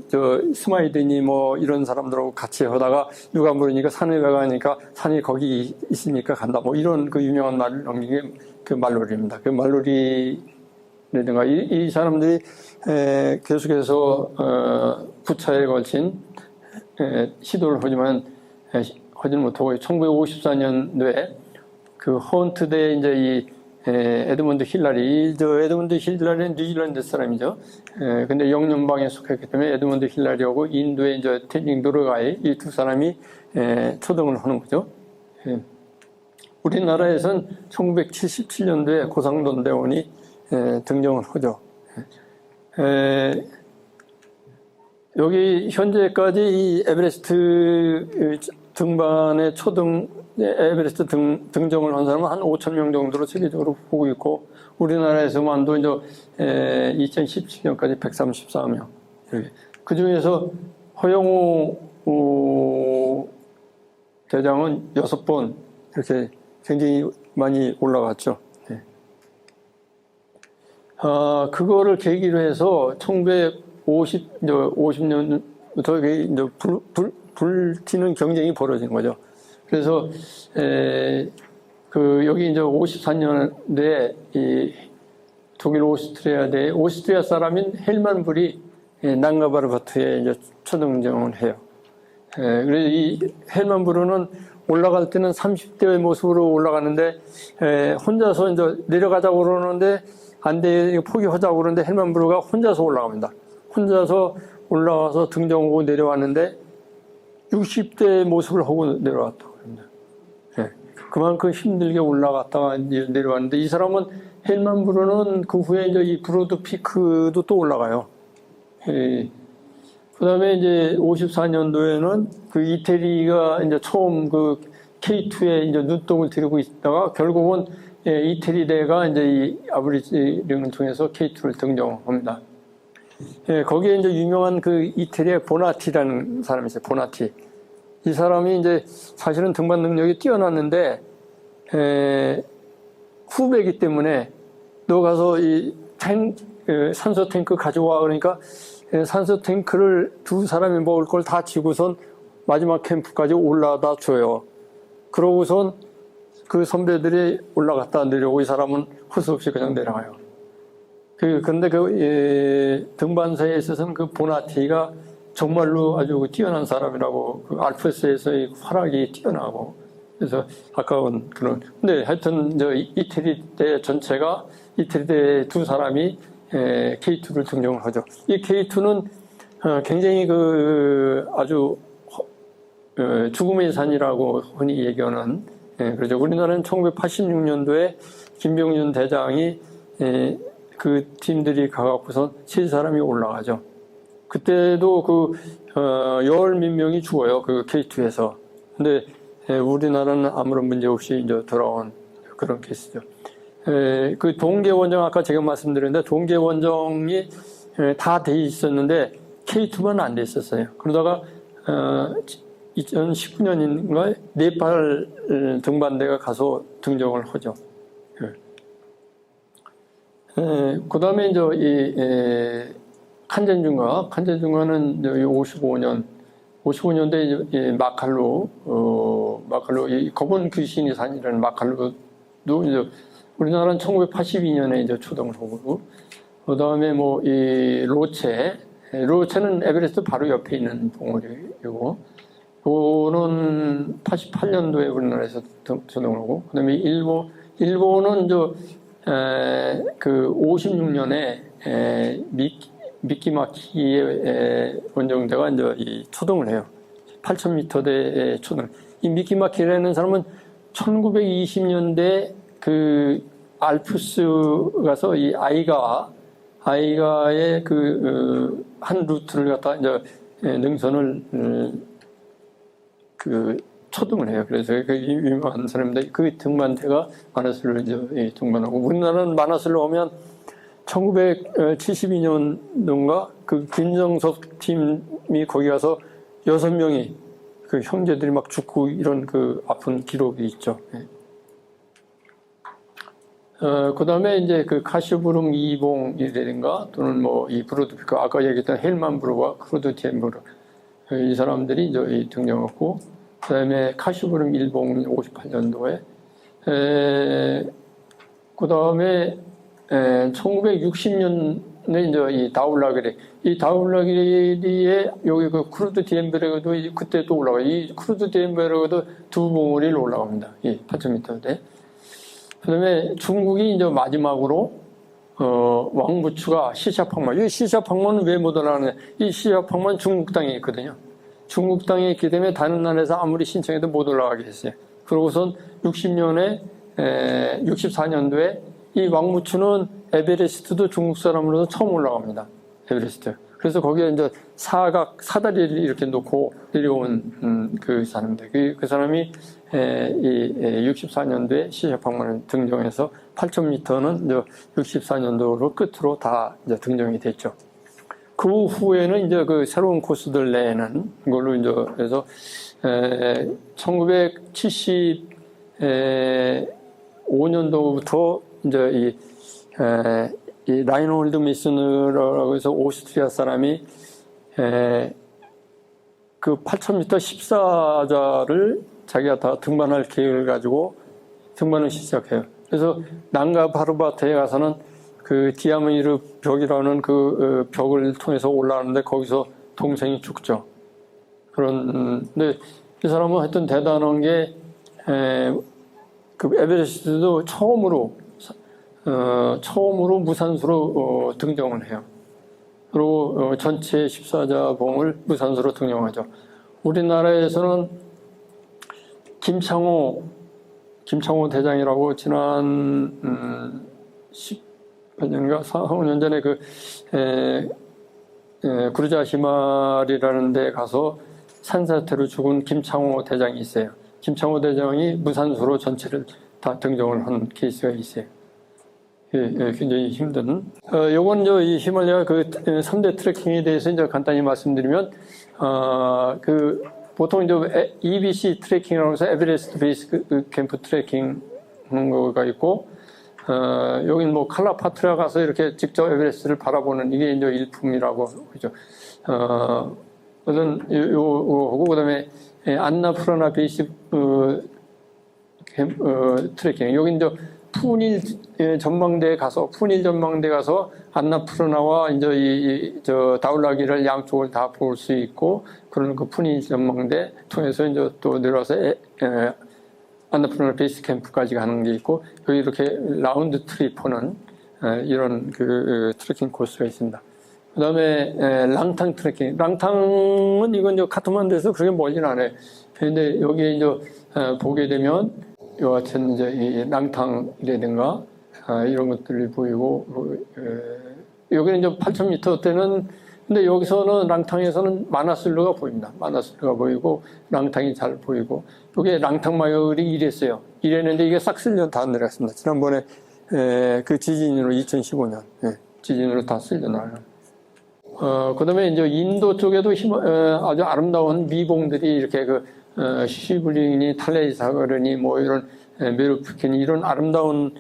저 스마이드니 뭐 이런 사람들하고 같이 하다가 누가 모르니까 산에 가니까 산이 거기 있으니까 간다. 뭐 이런 그 유명한 말을 넘긴 게 그 말놀이입니다. 그 말놀이라든가 이 사람들이 계속해서 9차에 걸친 시도를 하지는 못하고 1954년도에 그 헌트대 이제 이 에드먼드 힐러리, 에드먼드 힐러리는 뉴질랜드 사람이죠. 근데 영연방에 속했기 때문에 에드먼드 힐러리하고 인도의 이제 테닝 노르가이 이 두 사람이 초등을 하는 거죠. 우리나라에서는 1977년도에 고상돈 대원이 등정을 하죠. 여기 현재까지 이 에베레스트 등반의 에베레스트 등정을 한 사람은 한 5,000명 정도로 세계적으로 보고 있고, 우리나라에서만도 이제 2017년까지 134명. 그 중에서 허영우 대장은 6번 이렇게 굉장히 많이 올라갔죠. 그거를 계기로 해서 1950년부터 이제 불티는 경쟁이 벌어진 거죠. 그래서 여기 이제 54년에 이 독일 오스트리아 사람인 헬만 불이 난가바르바트에 이제 초등정을 해요. 그래서 이 헬만 불은 올라갈 때는 30대의 모습으로 올라가는데 혼자서 이제 내려가자고 그러는데 안 돼, 포기하자고 그러는데 헬만 불가 혼자서 올라갑니다. 혼자서 올라가서 등정하고 내려왔는데 60대의 모습을 하고 내려왔다고 합니다. 그만큼 힘들게 올라갔다가 내려왔는데, 이 사람은 헬만 브루는 그 후에 이제 이 브로드 피크도 또 올라가요. 그 다음에 이제 54년도에는 그 이태리가 이제 처음 그 K2에 이제 눈독을 들이고 있다가 결국은 이태리대가 이제 이 아브리지령을 통해서 K2를 등정합니다. 거기에 이제 유명한 그 이태리의 보나티라는 사람이 있어요. 보나티. 이 사람이 이제 사실은 등반 능력이 뛰어났는데, 후배이기 때문에 너 가서 산소 탱크 가져와. 그러니까 산소 탱크를 두 사람이 먹을 걸 다 지고선 마지막 캠프까지 올라다 줘요. 그러고선 그 선배들이 올라갔다 내려오고 이 사람은 할 수 없이 그냥 내려가요. 근데 등반사에 있어서는 그 보나티가 정말로 아주 뛰어난 사람이라고, 그 알프스에서의 활약이 뛰어나고, 그래서 아까운 그런. 근데 하여튼, 이태리대 전체가, 이태리대 두 사람이 K2를 등정을 하죠. 이 K2는 굉장히 아주 죽음의 산이라고 흔히 얘기하는, 그렇죠. 우리나라는 1986년도에 김병준 대장이 그 팀들이 가갖고서 3사람이 올라가죠. 그때도 열 몇 명이 죽어요. 그 K2에서. 근데 우리나라는 아무런 문제 없이 이제 돌아온 그런 케이스죠. 그 동계원정 아까 제가 말씀드렸는데 동계원정이 다 돼 있었는데 K2만 안 돼 있었어요. 그러다가 2019년인가 네팔 등반대가 가서 등정을 하죠. 그 다음에 이제 칸젠중과는 55년대 마칼루, 이 검은 귀신이 산이라는 마칼루도 이제 우리나라는 1982년에 이제 초등을 하고, 그 다음에 로체는 에베레스트 바로 옆에 있는 봉우리이고, 그거는 88년도에 우리나라에서 초등을 하고, 그 다음에 일본은 56년에 미키마키의 원정대가 이제 이 초등을 해요. 8,000m대의 초등. 이 미키마키라는 사람은 1920년대 그 알프스 가서 이 아이가의 한 루트를 갖다 이제 능선을 초등을 해요. 그래서 그 유명한 사람인데 그 등반대가 마나슬로 이제 등반하고, 우리나라는 마나슬로 오면 1972년도인가 그 김정석 팀이 거기 가서 6명이 그 형제들이 막 죽고 이런 그 아픈 기록이 있죠. 그 다음에 이제 그 카시브룸 이봉이라든가 또는 뭐 이 브로드피크 아까 얘기했던 헬만브루와 크루드티엠브루 이 사람들이 이제 등장했고 그 다음에 카시브룸 일봉 58년도에 그 다음에 1960년에 이제 이 다울라게리 이 다울라게리의 여기 그 크루드티엠브루도 그때 또 올라가요. 이 크루드티엠브루도 두 봉우리 올라갑니다. 이 8,000m대. 그 다음에 중국이 이제 마지막으로, 왕부추가 시샤팡만. 이 시샤팡만은 왜 못 올라가느냐. 이 시샤팡만 중국 땅에 있거든요. 중국 땅에 있기 때문에 다른 나라에서 아무리 신청해도 못 올라가게 했어요. 그러고선 64년도에 이 왕부추는 에베레스트도 중국 사람으로서 처음 올라갑니다. 에베레스트. 그래서 거기에 이제 사다리를 이렇게 놓고 내려온 그 사람인데 그 사람이 이 64년도에 시샤팡만을 등정해서 8,000m는 이제 64년도로 끝으로 다 이제 등정이 됐죠. 그 후에는 이제 그 새로운 코스들 내는 걸로 이제 그래서 1975년도부터 이제 이 라인홀드 미슨이라고 해서 오스트리아 사람이 그 8,000m 14자를 자기가 다 등반할 계획을 가지고 등반을 시작해요. 그래서 난가 바르바트에 가서는 그 디아미르 벽이라는 그 벽을 통해서 올라가는데 거기서 동생이 죽죠. 근데 이 사람은 하여튼 대단한 게 그 에베레스트도 처음으로 무산소로 등정을 해요. 그리고 전체 14자봉을 무산소로 등정하죠. 우리나라에서는 김창호 대장이라고 지난 18년인가 4~5년 전에 그 구르자 히말이라는 데 가서 산사태로 죽은 김창호 대장이 있어요. 김창호 대장이 무산소로 전체를 다 등정을 한 케이스가 있어요. 굉장히 힘든. 요건 이 히말라야 그 3대 트레킹에 대해서 이제 간단히 말씀드리면, 보통 이제 EBC 트레킹이라고 해서 에베레스트 베이스 캠프 트레킹 하는 거가 있고, 여긴 뭐 칼라파트라 가서 이렇게 직접 에베레스트를 바라보는 이게 이제 일품이라고 그죠. 우선 요거고 그다음에 안나푸르나 베이스 트레킹 여기 이제 푸닐 전망대에 가서 안나푸르나와 이제 저 다울라기를 양쪽을 다 볼 수 있고 그런 그 푸닐 전망대 통해서 이제 또 내려와서 안나푸르나 베이스 캠프까지 가는 게 있고 여기 이렇게 라운드 트리퍼는 이런 그 트레킹 코스가 있습니다. 그 다음에 랑탕 트레킹. 랑탕은 이건 이제 카트만두에서 그렇게 멀진 않아요. 그런데 여기에 이제 보게 되면 요 같은 이제 이 랑탕이라든가 이런 것들이 보이고 여기는 이제 8,000m 때는 근데 여기서는 랑탕에서는 마나슬루가 보입니다. 마나슬루가 보이고 랑탕이 잘 보이고 여기 랑탕 마을이 이랬는데 이게 싹 쓸려 다 내려갔습니다. 지난번에 그 지진으로 2015년 지진으로 다 쓸려 나요. 그다음에 이제 인도 쪽에도 아주 아름다운 미봉들이 이렇게 시블링이 탈레이사거르니 뭐 이런 메루프킨이 이런 아름다운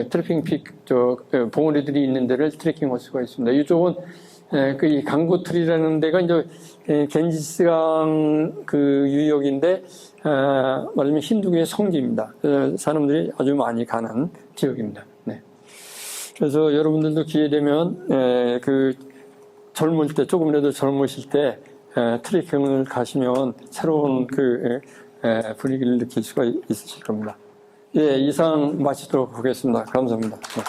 트레킹 픽 봉우리들이 있는 데를 트레킹 할 수가 있습니다. 이쪽은 이 강구틀이라는 데가 이제 겐지스강 유역인데 말하자면 힌두교의 성지입니다. 사람들이 아주 많이 가는 지역입니다. 네. 그래서 여러분들도 기회 되면 젊을 때 조금이라도 젊으실 때 트레킹을 가시면 새로운 분위기를 느낄 수가 있으실 겁니다. 예, 이상 마치도록 하겠습니다. 감사합니다. 네.